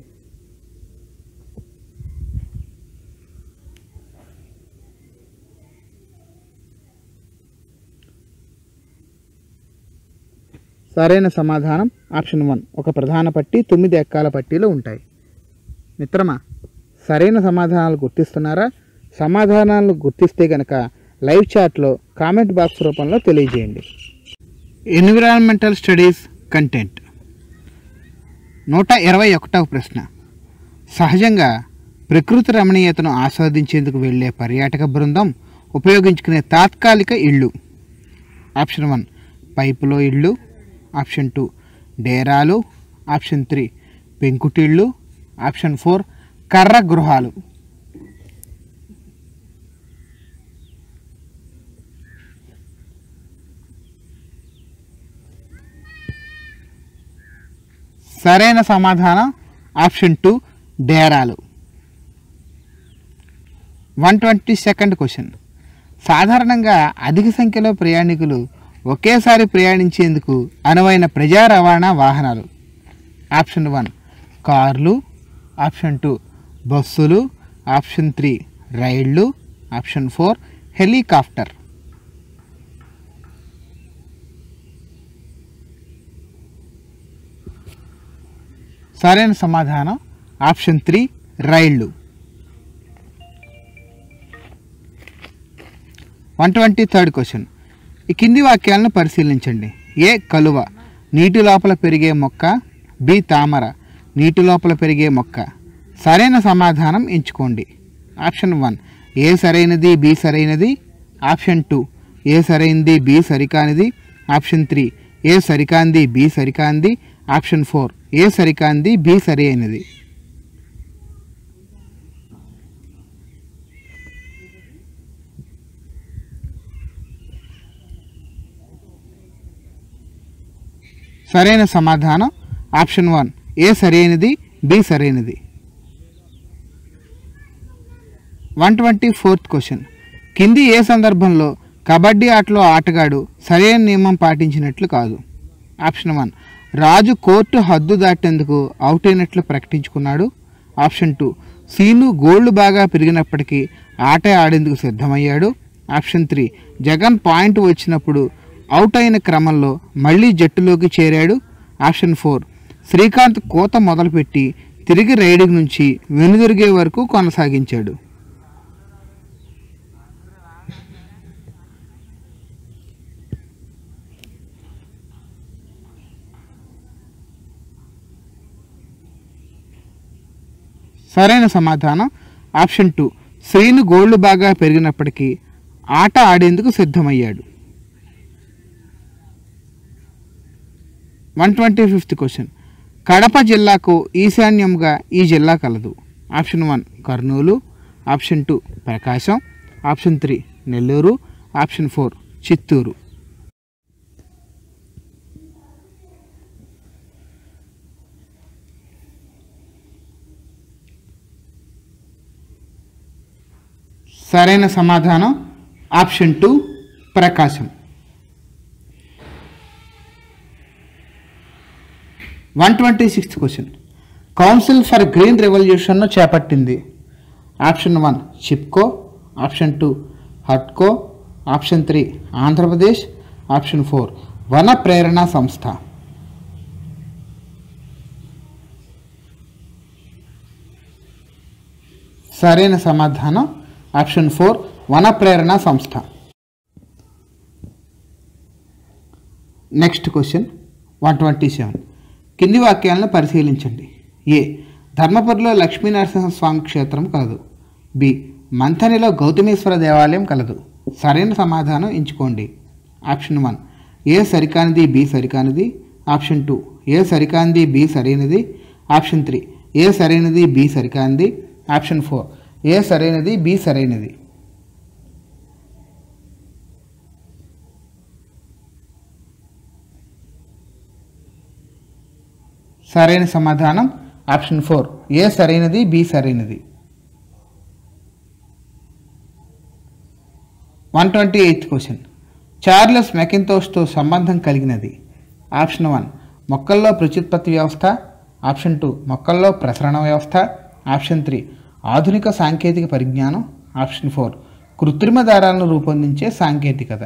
సరైన సమాధానం ఆప్షన్ 1 ఒక ప్రధాన పట్టీ 9 ఎక్కాల పట్టీలు ఉంటాయి. మిత్రమా, సరైన సమాధానాలు గుర్తిస్తున్నారా? సమాధానాలను గుర్తిస్తే గనక లైవ్ చాట్లో కామెంట్ బాక్స్ రూపంలో తెలియజేయండి. ఎన్విరాన్మెంటల్ స్టడీస్ కంటెంట్ 121వ ప్రశ్న. సహజంగా ప్రకృతి రమణీయతను ఆస్వాదించేందుకు వెళ్ళే పర్యాటక బృందం ఉపయోగించుకునే తాత్కాలిక ఇళ్ళు. ఆప్షన్ 1 పైపులో ఇళ్ళు, ఆప్షన్ 2 డేరాలు, ఆప్షన్ 3 పెంకుటిళ్ళు, ఆప్షన్ 4 కర్ర గృహాలు. సరైన సమాధానం ఆప్షన్ 2 డేరాలు. 122nd question. సాధారణంగా అధిక సంఖ్యలో ప్రయాణికులు ఒకేసారి ప్రయాణించేందుకు అనువైన ప్రజా రవాణా వాహనాలు. ఆప్షన్ 1 కార్లు, ఆప్షన్ 2 బస్సులు, ఆప్షన్ 3 రైళ్ళు, ఆప్షన్ 4 హెలికాప్టర్. సరైన సమాధానం ఆప్షన్ 3 రైళ్ళు. 123rd question. ఈ కింది వాక్యాలను పరిశీలించండి. ఏ కలువ నీటి లోపల పెరిగే మొక్క, బి తామర నీటి లోపల పెరిగే మొక్క. సరైన సమాధానం ఎంచుకోండి. ఆప్షన్ 1 ఏ సరైనది, బి సరైనది, ఆప్షన్ 2 ఏ సరైనది, బి సరికానిది, ఆప్షన్ 3 ఏ సరికాంది, బి సరికాంది, ఆప్షన్ 4 ఏ సరికాంది, బి సరి అయినది. సరైన సమాధానం ఆప్షన్ 1 ఏ సరైనది, బి సరైనది. 124th question. కింది ఏ సందర్భంలో కబడ్డీ ఆటలో ఆటగాడు సరైన నియమం పాటించినట్లు కాదు. ఆప్షన్ 1 రాజు కోర్టు హద్దు దాటేందుకు అవుట్ అయినట్లు ప్రకటించుకున్నాడు. ఆప్షన్ 2 సీను గోళ్లు బాగా పెరిగినప్పటికీ ఆట ఆడేందుకు సిద్ధమయ్యాడు. ఆప్షన్ 3 జగన్ పాయింట్ వచ్చినప్పుడు అవుట్ అయిన క్రమంలో మళ్ళీ జట్టులోకి చేరాడు. ఆప్షన్ 4 శ్రీకాంత్ కోత మొదలుపెట్టి తిరిగి రైడింగ్ నుంచి వెనుదిరిగే వరకు కొనసాగించాడు. సరైన సమాధానం ఆప్షన్ 2 శ్రీను గోళ్లు బాగా పెరిగినప్పటికీ ఆట ఆడేందుకు సిద్ధమయ్యాడు. 125th question. కడప జిల్లాకు ఈశాన్యంగా ఈ జిల్లా కలదు. ఆప్షన్ 1 కర్నూలు, ఆప్షన్ 2 ప్రకాశం, ఆప్షన్ 3 నెల్లూరు, ఆప్షన్ 4 చిత్తూరు. సరైన సమాధానం option 2 Prakasam. 126th question. Council for green రెవల్యూషన్ను చేపట్టింది. Option 1 Chipko, option 2 హట్కో, option 3 Andhra Pradesh, option 4 వన ప్రేరణ సంస్థ. సరైన సమాధానం ఆప్షన్ 4 వన ప్రేరణ సంస్థ. Next question 127. కింది వాక్యాలను పరిశీలించండి. ఏ ధర్మపురిలో లక్ష్మీనరసింహస్వామి క్షేత్రం కలదు. బి మంథనిలో గౌతమేశ్వర దేవాలయం కలదు. సరైన సమాధానం ఎంచుకోండి. ఆప్షన్ 1 ఏ సరికానిది, బి సరికానిది, ఆప్షన్ 2 ఏ సరికానిది, బి సరైనది, ఆప్షన్ 3 ఏ సరైనది, బి సరికానిది, ఆప్షన్ 4 ఏ సరైనది, బి సరైనది. సరైన సమాధానం ఆప్షన్ 4 ఏ సరైనది, బి సరైనది. 128th question. చార్లెస్ మెకింతోష్తో సంబంధం కలిగినది. ఆప్షన్ 1 మొక్కల్లో ప్రత్యుత్పత్తి వ్యవస్థ, ఆప్షన్ 2 మొక్కల్లో ప్రసరణ వ్యవస్థ, ఆప్షన్ 3 ఆధునిక సాంకేతిక పరిజ్ఞానం, ఆప్షన్ 4 కృత్రిమ దారాలను రూపొందించే సాంకేతికత.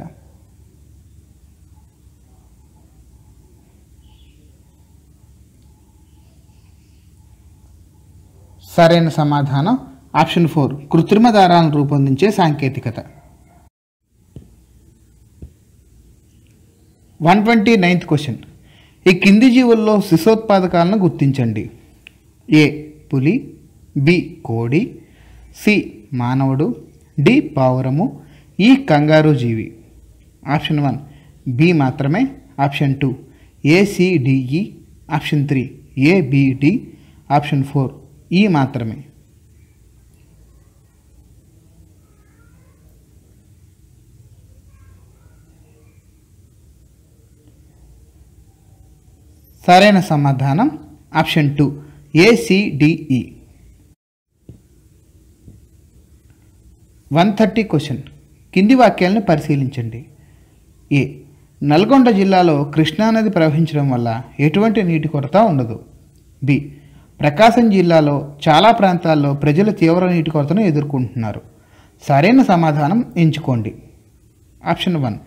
సరైన సమాధానం ఆప్షన్ 4 కృత్రిమ దారాలను రూపొందించే సాంకేతికత. 129th question. ఈ కింది జీవుల్లో శిశోత్పాదకాలను గుర్తించండి. ఏ పులి, బి కోడి, సి మానవుడు, డి పావురము, ఈ కంగారు జీవి. ఆప్షన్ 1 బి మాత్రమే, option 2 ACDE, option 3 ABD, option 4 ఈ మాత్రమే. సరైన సమాధానం ఆప్షన్ 2 ఏసిడిఈ. 130 క్వశ్చన్. కింది వాక్యాలను పరిశీలించండి. ఏ నల్గొండ జిల్లాలో కృష్ణానది ప్రవహించడం వల్ల ఎటువంటి నీటి కొరత ఉండదు. బి ప్రకాశం జిల్లాలో చాలా ప్రాంతాల్లో ప్రజలు తీవ్ర నీటి కొరతను ఎదుర్కొంటున్నారు. సరైన సమాధానం ఎంచుకోండి. ఆప్షన్ 1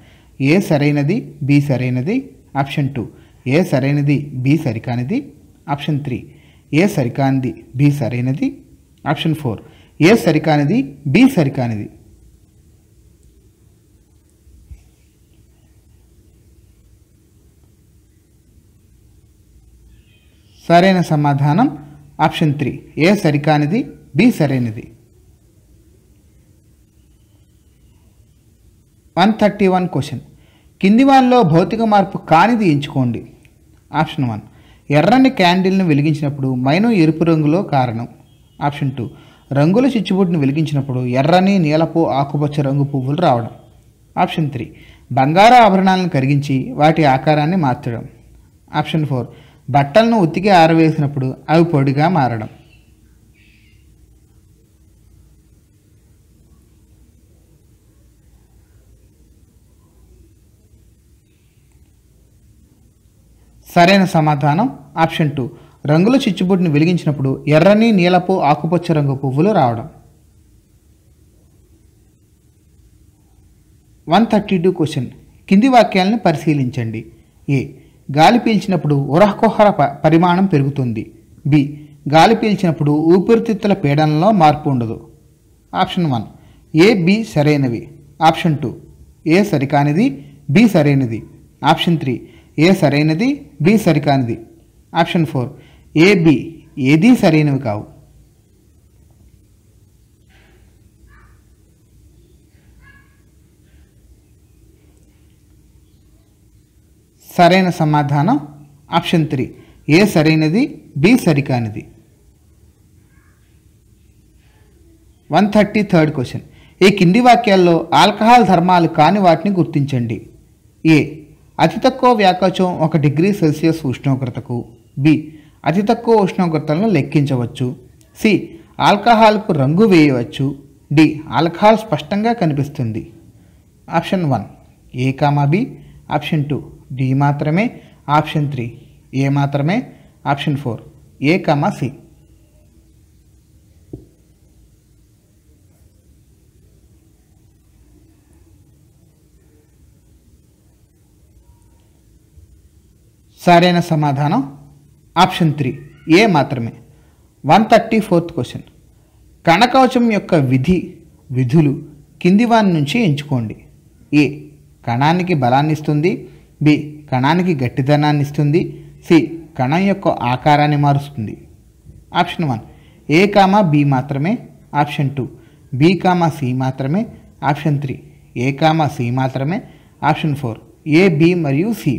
ఏ సరైనది, బి సరైనది, ఆప్షన్ 2 ఏ సరైనది, బి సరికానిది, ఆప్షన్ 3 ఏ సరికానిది, బి సరైనది, ఆప్షన్ 4 ఏ సరికానిది, బి సరికానిది. సరైన సమాధానం ఆప్షన్ 3 ఏ సరికానిది, బి సరైనది. 131 క్వశ్చన్. కింది వానిలో భౌతిక మార్పు కానిది ఎంచుకోండి. ఆప్షన్ 1 ఎర్రని క్యాండిల్ను వెలిగించినప్పుడు మైనం ఎరుపు రంగులో కారణం. ఆప్షన్ 2 రంగుల చిచ్చుబుడ్డును వెలిగించినప్పుడు ఎర్రని, నీలపు, ఆకుపచ్చ రంగు పువ్వులు రావడం. ఆప్షన్ 3 బంగారు ఆభరణాలను కరిగించి వాటి ఆకారాన్ని మార్చడం. ఆప్షన్ 4 బట్టలను ఉతికి ఆరవేసినప్పుడు అవి పొడిగా మారడం. సరైన సమాధానం ఆప్షన్ 2 రంగుల చిచ్చుబుడ్డును వెలిగించినప్పుడు ఎర్రని, నీలపు, ఆకుపచ్చ రంగు పువ్వులు రావడం. 132 క్వశ్చన్. కింది వాక్యాలను పరిశీలించండి. ఏ గాలి పీల్చినప్పుడు ఉరహకుహర పరిమాణం పెరుగుతుంది. బి గాలి పీల్చినప్పుడు ఊపిరితిత్తుల పీడనంలో మార్పు ఉండదు. ఆప్షన్ 1 ఏ, బి సరైనవి. ఆప్షన్ 2 ఏ సరికానిది, బి సరైనది. ఆప్షన్ 3 ఏ సరైనది, బి సరికానిది. ఆప్షన్ 4 ఏ, బి ఏదీ సరైనవి కావు. సరైన సమాధానం ఆప్షన్ 3 ఏ సరైనది, బి సరికానిది. 133 క్వశ్చన్. ఈ కింది వాక్యాల్లో ఆల్కహాల్ ధర్మాలు కాని వాటిని గుర్తించండి. ఏ అతి తక్కువ వ్యాకోచం 1 డిగ్రీ సెల్సియస్ ఉష్ణోగ్రతకు. బి అతి తక్కువ ఉష్ణోగ్రతలను లెక్కించవచ్చు. సి ఆల్కహాల్కు రంగు వేయవచ్చు. డి ఆల్కహాల్ స్పష్టంగా కనిపిస్తుంది. ఆప్షన్ 1 ఏ కామా బి, ఆప్షన్ 2 డి మాత్రమే, ఆప్షన్ 3 ఏ మాత్రమే, ఆప్షన్ 4 ఏ కామా సి. సరైన సమాధానం ఆప్షన్ 3 ఏ మాత్రమే. 134th question. కణకవచం యొక్క విధులు కింది వాని నుంచి ఎంచుకోండి. ఏ కణానికి బలాన్ని ఇస్తుంది. బి కణానికి గట్టిదనాన్ని ఇస్తుంది. సి కణం యొక్క ఆకారాన్ని మారుస్తుంది. ఆప్షన్ 1 ఏ కామా బి మాత్రమే, ఆప్షన్ 2 బి కామా సి మాత్రమే, ఆప్షన్ 3 ఏ కామా సి మాత్రమే, ఆప్షన్ 4 ఏ, బి మరియు సి.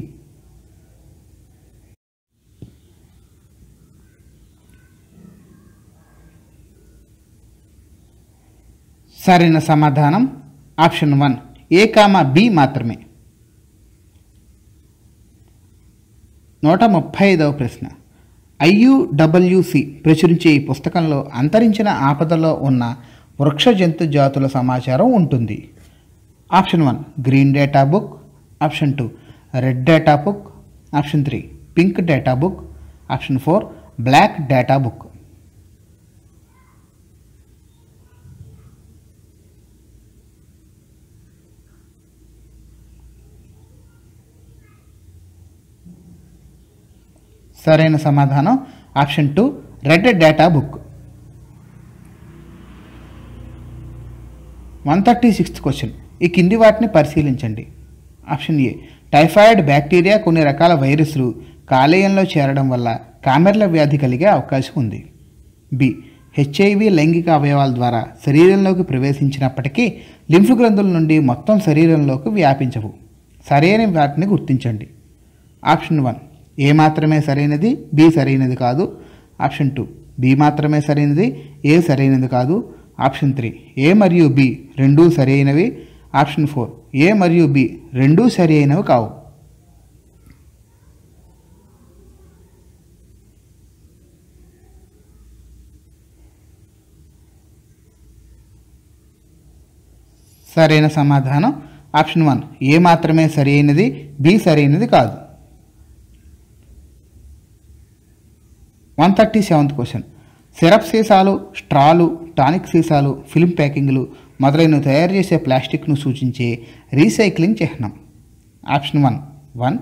సరైన సమాధానం ఆప్షన్ 1 ఏ కామా బి మాత్రమే. 135వ ప్రశ్న. IUWC ప్రచురించే ఈ పుస్తకంలో అంతరించిన ఆపదలో ఉన్న వృక్ష జంతు జాతుల సమాచారం ఉంటుంది. Option 1 green data book, option 2 red data book, option 3 pink data book, option 4 black data book. సరైన సమాధానం option 2 red data book. 136th question. ఈ కింది వాటిని పరిశీలించండి. ఆప్షన్ ఏ, టైఫాయిడ్ బ్యాక్టీరియా కొన్ని రకాల వైరస్లు కాలేయంలో చేరడం వల్ల కామెర్ల వ్యాధి కలిగే అవకాశం ఉంది. బి, హెచ్ఐవి లైంగిక అవయవాల ద్వారా శరీరంలోకి ప్రవేశించినప్పటికీ లింఫ్ గ్రంథుల నుండి మొత్తం శరీరంలోకి వ్యాపించవు. సరైన వాటిని గుర్తించండి. ఆప్షన్ 1, ఏ మాత్రమే సరైనది, బి సరైనది కాదు. ఆప్షన్ 2, బి మాత్రమే సరైనది, ఏ సరైనది కాదు. ఆప్షన్ 3, ఏ మరియు బి రెండూ సరైనవి. ఆప్షన్ 4, ఏ మరియు బి రెండూ సరి అయినవి కావు. సరైన సమాధానం ఆప్షన్ 1, ఏ మాత్రమే సరి అయినది, బి సరైనది కాదు. 137th question. సిరప్ సీసాలు, స్ట్రాలు, టానిక్ సీసాలు, ఫిల్మ్ ప్యాకింగ్లు మొదలైనవి తయారు చేసే ప్లాస్టిక్ను సూచించే రీసైక్లింగ్ చిహ్నం. ఆప్షన్ 1, 1.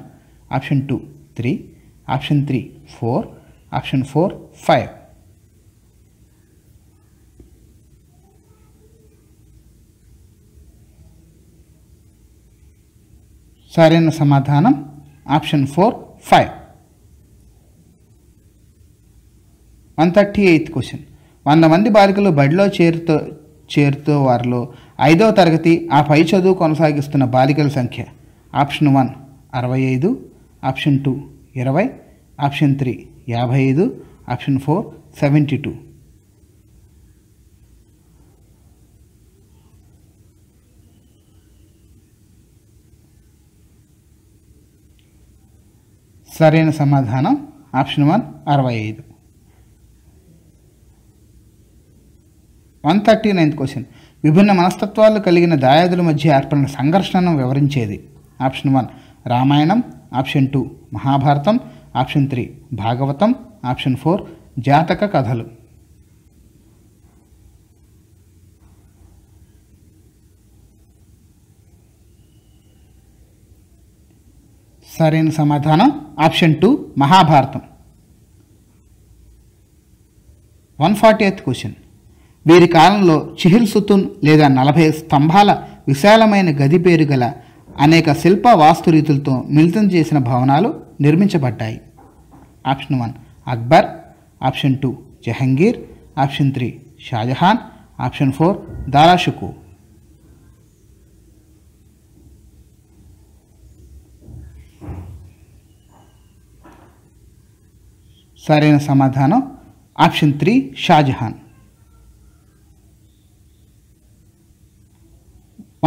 ఆప్షన్ 2, 3. ఆప్షన్ 3, 4. ఆప్షన్ 4, 5. సరైన సమాధానం ఆప్షన్ 4, 5. 138th question. 100 మంది బాలికలు బడిలో చేరుతో వారిలో 5వ తరగతి ఆ పై చదువు కొనసాగిస్తున్న బాలికల సంఖ్య. ఆప్షన్ 1, 65. ఆప్షన్ 2, 20. ఆప్షన్ 3, 55. ఆప్షన్ 4, 72. సరైన సమాధానం ఆప్షన్ 1, 65. 139th question. విభిన్న మనస్తత్వాలు కలిగిన దాయాదుల మధ్య ఏర్పడిన సంఘర్షణను వివరించేది. Option 1, Ramayanam. Option 2, Mahabharatam. Option 3, Bhagavatam. Option 4, జాతక కథలు. సరైన సమాధానం ఆప్షన్ 2, మహాభారతం. 140th question. వీరి కాలంలో చిహిల్ సుతున్ లేదా 40 స్తంభాల విశాలమైన గది పేరు గల అనేక శిల్ప వాస్తురీతులతో మిళితం చేసిన భవనాలు నిర్మించబడ్డాయి. Option 1, Akbar. Option 2, Jahangir. Option 3, Shahjahan. Option 4, Darashukoh. సరైన సమాధానం ఆప్షన్ 3, షాజహాన్.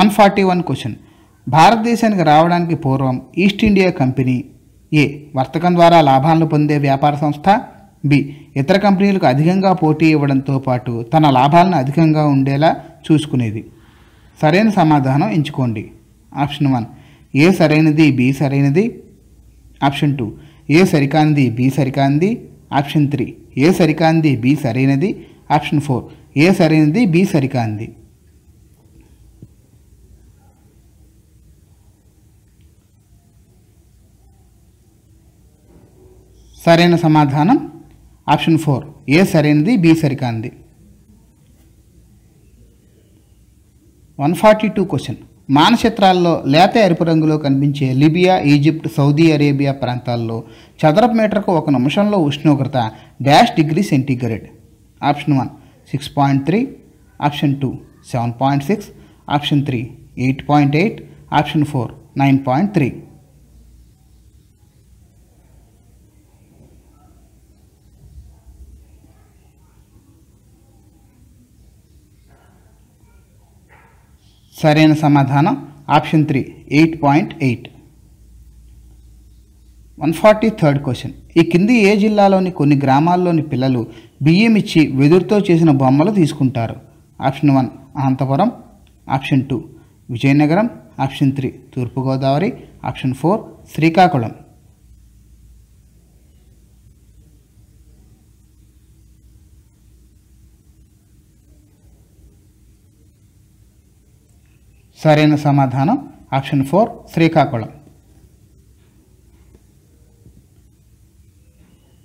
141 క్వశ్చన్. భారతదేశానికి రావడానికి పూర్వం ఈస్ట్ ఇండియా కంపెనీ ఏ, వర్తకం ద్వారా లాభాలను పొందే వ్యాపార సంస్థ. బి, ఇతర కంపెనీలకు అధికంగా పోటీ ఇవ్వడంతో పాటు తన లాభాలను అధికంగా ఉండేలా చూసుకునేది. సరైన సమాధానం ఎంచుకోండి. ఆప్షన్ 1, ఏ సరైనది, బి సరైనది. ఆప్షన్ 2, ఏ సరికానిది, బి సరికానిది. ఆప్షన్ 3, ఏ సరికానిది, బి సరైనది. ఆప్షన్ 4, ఏ సరైనది, బి సరికానిది. సరైన సమాధానం ఆప్షన్ 4, ఏ సరైనది, బి సరికానిది. 142 క్వశ్చన్. మానచిత్రాల్లో లేత ఎరుపు రంగులో కనిపించే లిబియా, ఈజిప్ట్, సౌదీ అరేబియా ప్రాంతాల్లో చదరపు మీటర్కు 1 నిమిషంలో ఉష్ణోగ్రత -°C. Option 1, 6.3. Option 2, 7.6. Option 3, 8.8. Option 4, 9.3. సరైన సమాధానం ఆప్షన్ 3, 8.8. 143rd question. ఈ కింది ఏ జిల్లాలోని కొన్ని గ్రామాల్లోని పిల్లలు బియ్యం ఇచ్చి వెదురుతో చేసిన బొమ్మలు తీసుకుంటారు. Option 1, Anantapuram. Option 2, Vizianagaram. Option 3, Turpugodavari. Option 4, Srikakulam. సరైన సమాధానం ఆప్షన్ 4, శ్రీకాకుళం.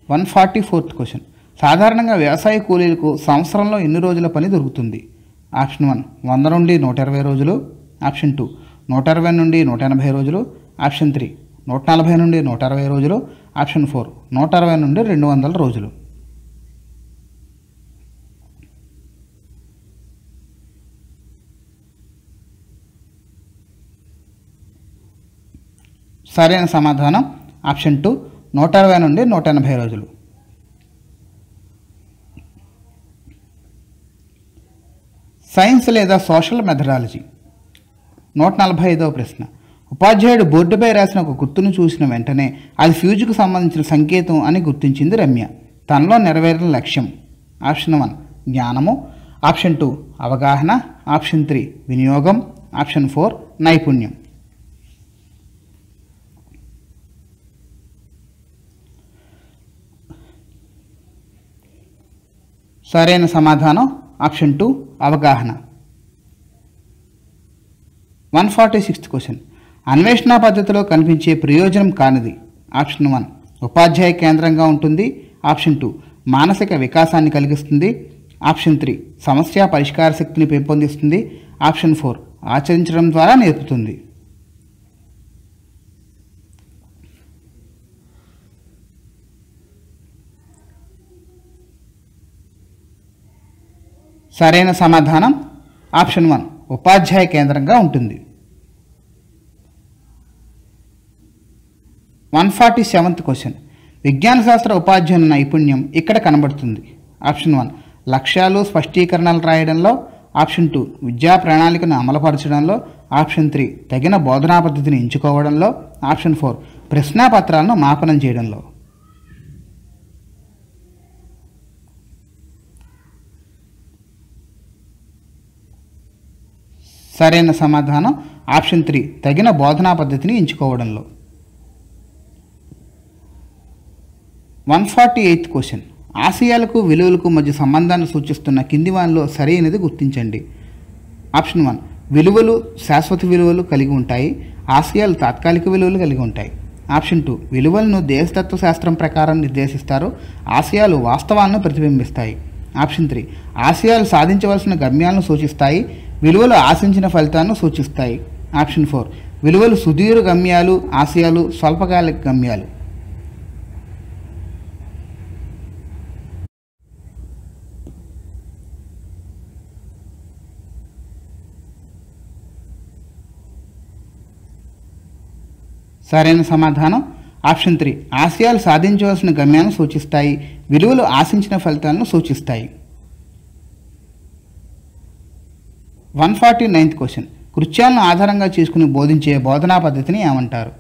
144th question. సాధారణంగా వ్యవసాయ కూలీలకు సంవత్సరంలో ఎన్ని రోజుల పని దొరుకుతుంది. ఆప్షన్ 1 100 నుండి 120 రోజులు, ఆప్షన్ 2 120 నుండి 180 రోజులు, ఆప్షన్ 3 140 నుండి 160 రోజులు, ఆప్షన్ 4 160 నుండి 200 రోజులు. సరైన సమాధానం ఆప్షన్ 2 160 నుండి 180 రోజులు. సైన్స్ లేదా సోషల్ మెథడాలజీ. 145వ ప్రశ్న. ఉపాధ్యాయుడు బోర్డుపై రాసిన ఒక గుర్తును చూసిన వెంటనే అది ఫ్యూజ్కు సంబంధించిన సంకేతం అని గుర్తించింది రమ్య. తనలో నెరవేరిన లక్ష్యం. ఆప్షన్ 1 జ్ఞానము, ఆప్షన్ 2 అవగాహన, ఆప్షన్ 3 వినియోగం, ఆప్షన్ 4 నైపుణ్యం. సరైన సమాధానం ఆప్షన్ 2 అవగాహన. 146th question. అన్వేషణ పద్ధతిలో కనిపించే ప్రయోజనం కానిది. ఆప్షన్ 1 ఉపాధ్యాయ కేంద్రంగా ఉంటుంది, ఆప్షన్ 2 మానసిక వికాసాన్ని కలిగిస్తుంది, ఆప్షన్ 3 సమస్య పరిష్కార శక్తిని పెంపొందిస్తుంది, ఆప్షన్ 4 ఆచరించడం ద్వారా నేర్పుతుంది. సరైన సమాధానం ఆప్షన్ 1 ఉపాధ్యాయ కేంద్రంగా ఉంటుంది. 147th question. విజ్ఞాన శాస్త్ర ఉపాధ్యాయుని నైపుణ్యం ఇక్కడ కనబడుతుంది. ఆప్షన్ 1 లక్ష్యాలు స్పష్టీకరణలు రాయడంలో, ఆప్షన్ 2 విద్యా ప్రణాళికను అమలుపరచడంలో, ఆప్షన్ 3 తగిన బోధనా పద్ధతిని ఎంచుకోవడంలో, ఆప్షన్ 4 ప్రశ్నాపత్రాలను మాపనం చేయడంలో. సరైన సమాధానం ఆప్షన్ 3 తగిన బోధనా పద్ధతిని ఎంచుకోవడంలో. 148th question. ఆశయాలకు విలువలకు మధ్య సంబంధాన్ని సూచిస్తున్న కింది వానిలో సరైనది గుర్తించండి. ఆప్షన్ 1 విలువలు శాశ్వత విలువలు కలిగి ఉంటాయి, ఆశయాలు తాత్కాలిక విలువలు కలిగి ఉంటాయి. ఆప్షన్ 2 విలువలను దేశతత్వ శాస్త్రం ప్రకారం నిర్దేశిస్తారు, ఆశయాలు వాస్తవాలను ప్రతిబింబిస్తాయి. ఆప్షన్ 3 ఆశయాలు సాధించవలసిన గమ్యాలను సూచిస్తాయి, విలువలు ఆశించిన ఫలితాలను సూచిస్తాయి. ఆప్షన్ 4 విలువలు సుదీర్ఘ గమ్యాలు, ఆశయాలు స్వల్పకాలిక గమ్యాలు. సరైన సమాధానం ఆప్షన్ 3 ఆశయాలు సాధించవలసిన గమ్యాలను సూచిస్తాయి, విలువలు ఆశించిన ఫలితాలను సూచిస్తాయి. 149th question. కృత్యాలను ఆధారంగా చేసుకుని బోధించే బోధనా పద్ధతిని ఏమంటారు?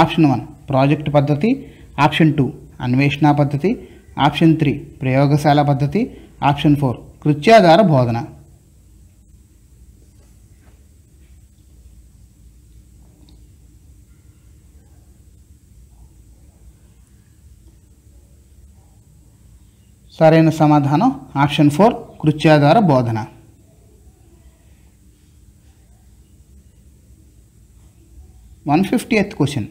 ఆప్షన్ 1 ప్రాజెక్ట్ పద్ధతి, ఆప్షన్ 2 అన్వేషణ పద్ధతి, ఆప్షన్ 3 ప్రయోగశాల పద్ధతి, ఆప్షన్ 4 కృత్యాధార బోధన. సరైన సమాధానం ఆప్షన్ 4 కృత్యాధార బోధన. 150th question.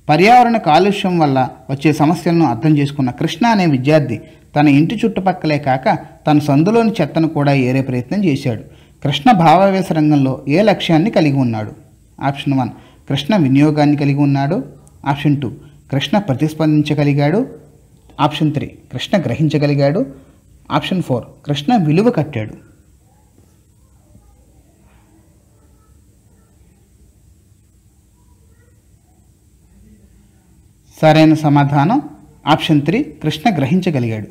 పర్యావరణ కాలుష్యం వల్ల వచ్చే సమస్యలను అర్థం చేసుకున్న కృష్ణ అనే విద్యార్థి తన ఇంటి చుట్టుపక్కలే కాక తన సందులోని చెత్తను కూడా ఏరే ప్రయత్నం చేశాడు. కృష్ణ భావావేశ రంగంలో ఏ లక్ష్యాన్ని కలిగి ఉన్నాడు? ఆప్షన్ 1 కృష్ణ వినియోగాన్ని కలిగి ఉన్నాడు, ఆప్షన్ 2 కృష్ణ ప్రతిస్పందించగలిగాడు, ఆప్షన్ 3 కృష్ణ గ్రహించగలిగాడు, ఆప్షన్ 4 కృష్ణ విలువ కట్టాడు. సరైన సమాధానం ఆప్షన్ 3 కృష్ణ గ్రహించగలిగాడు.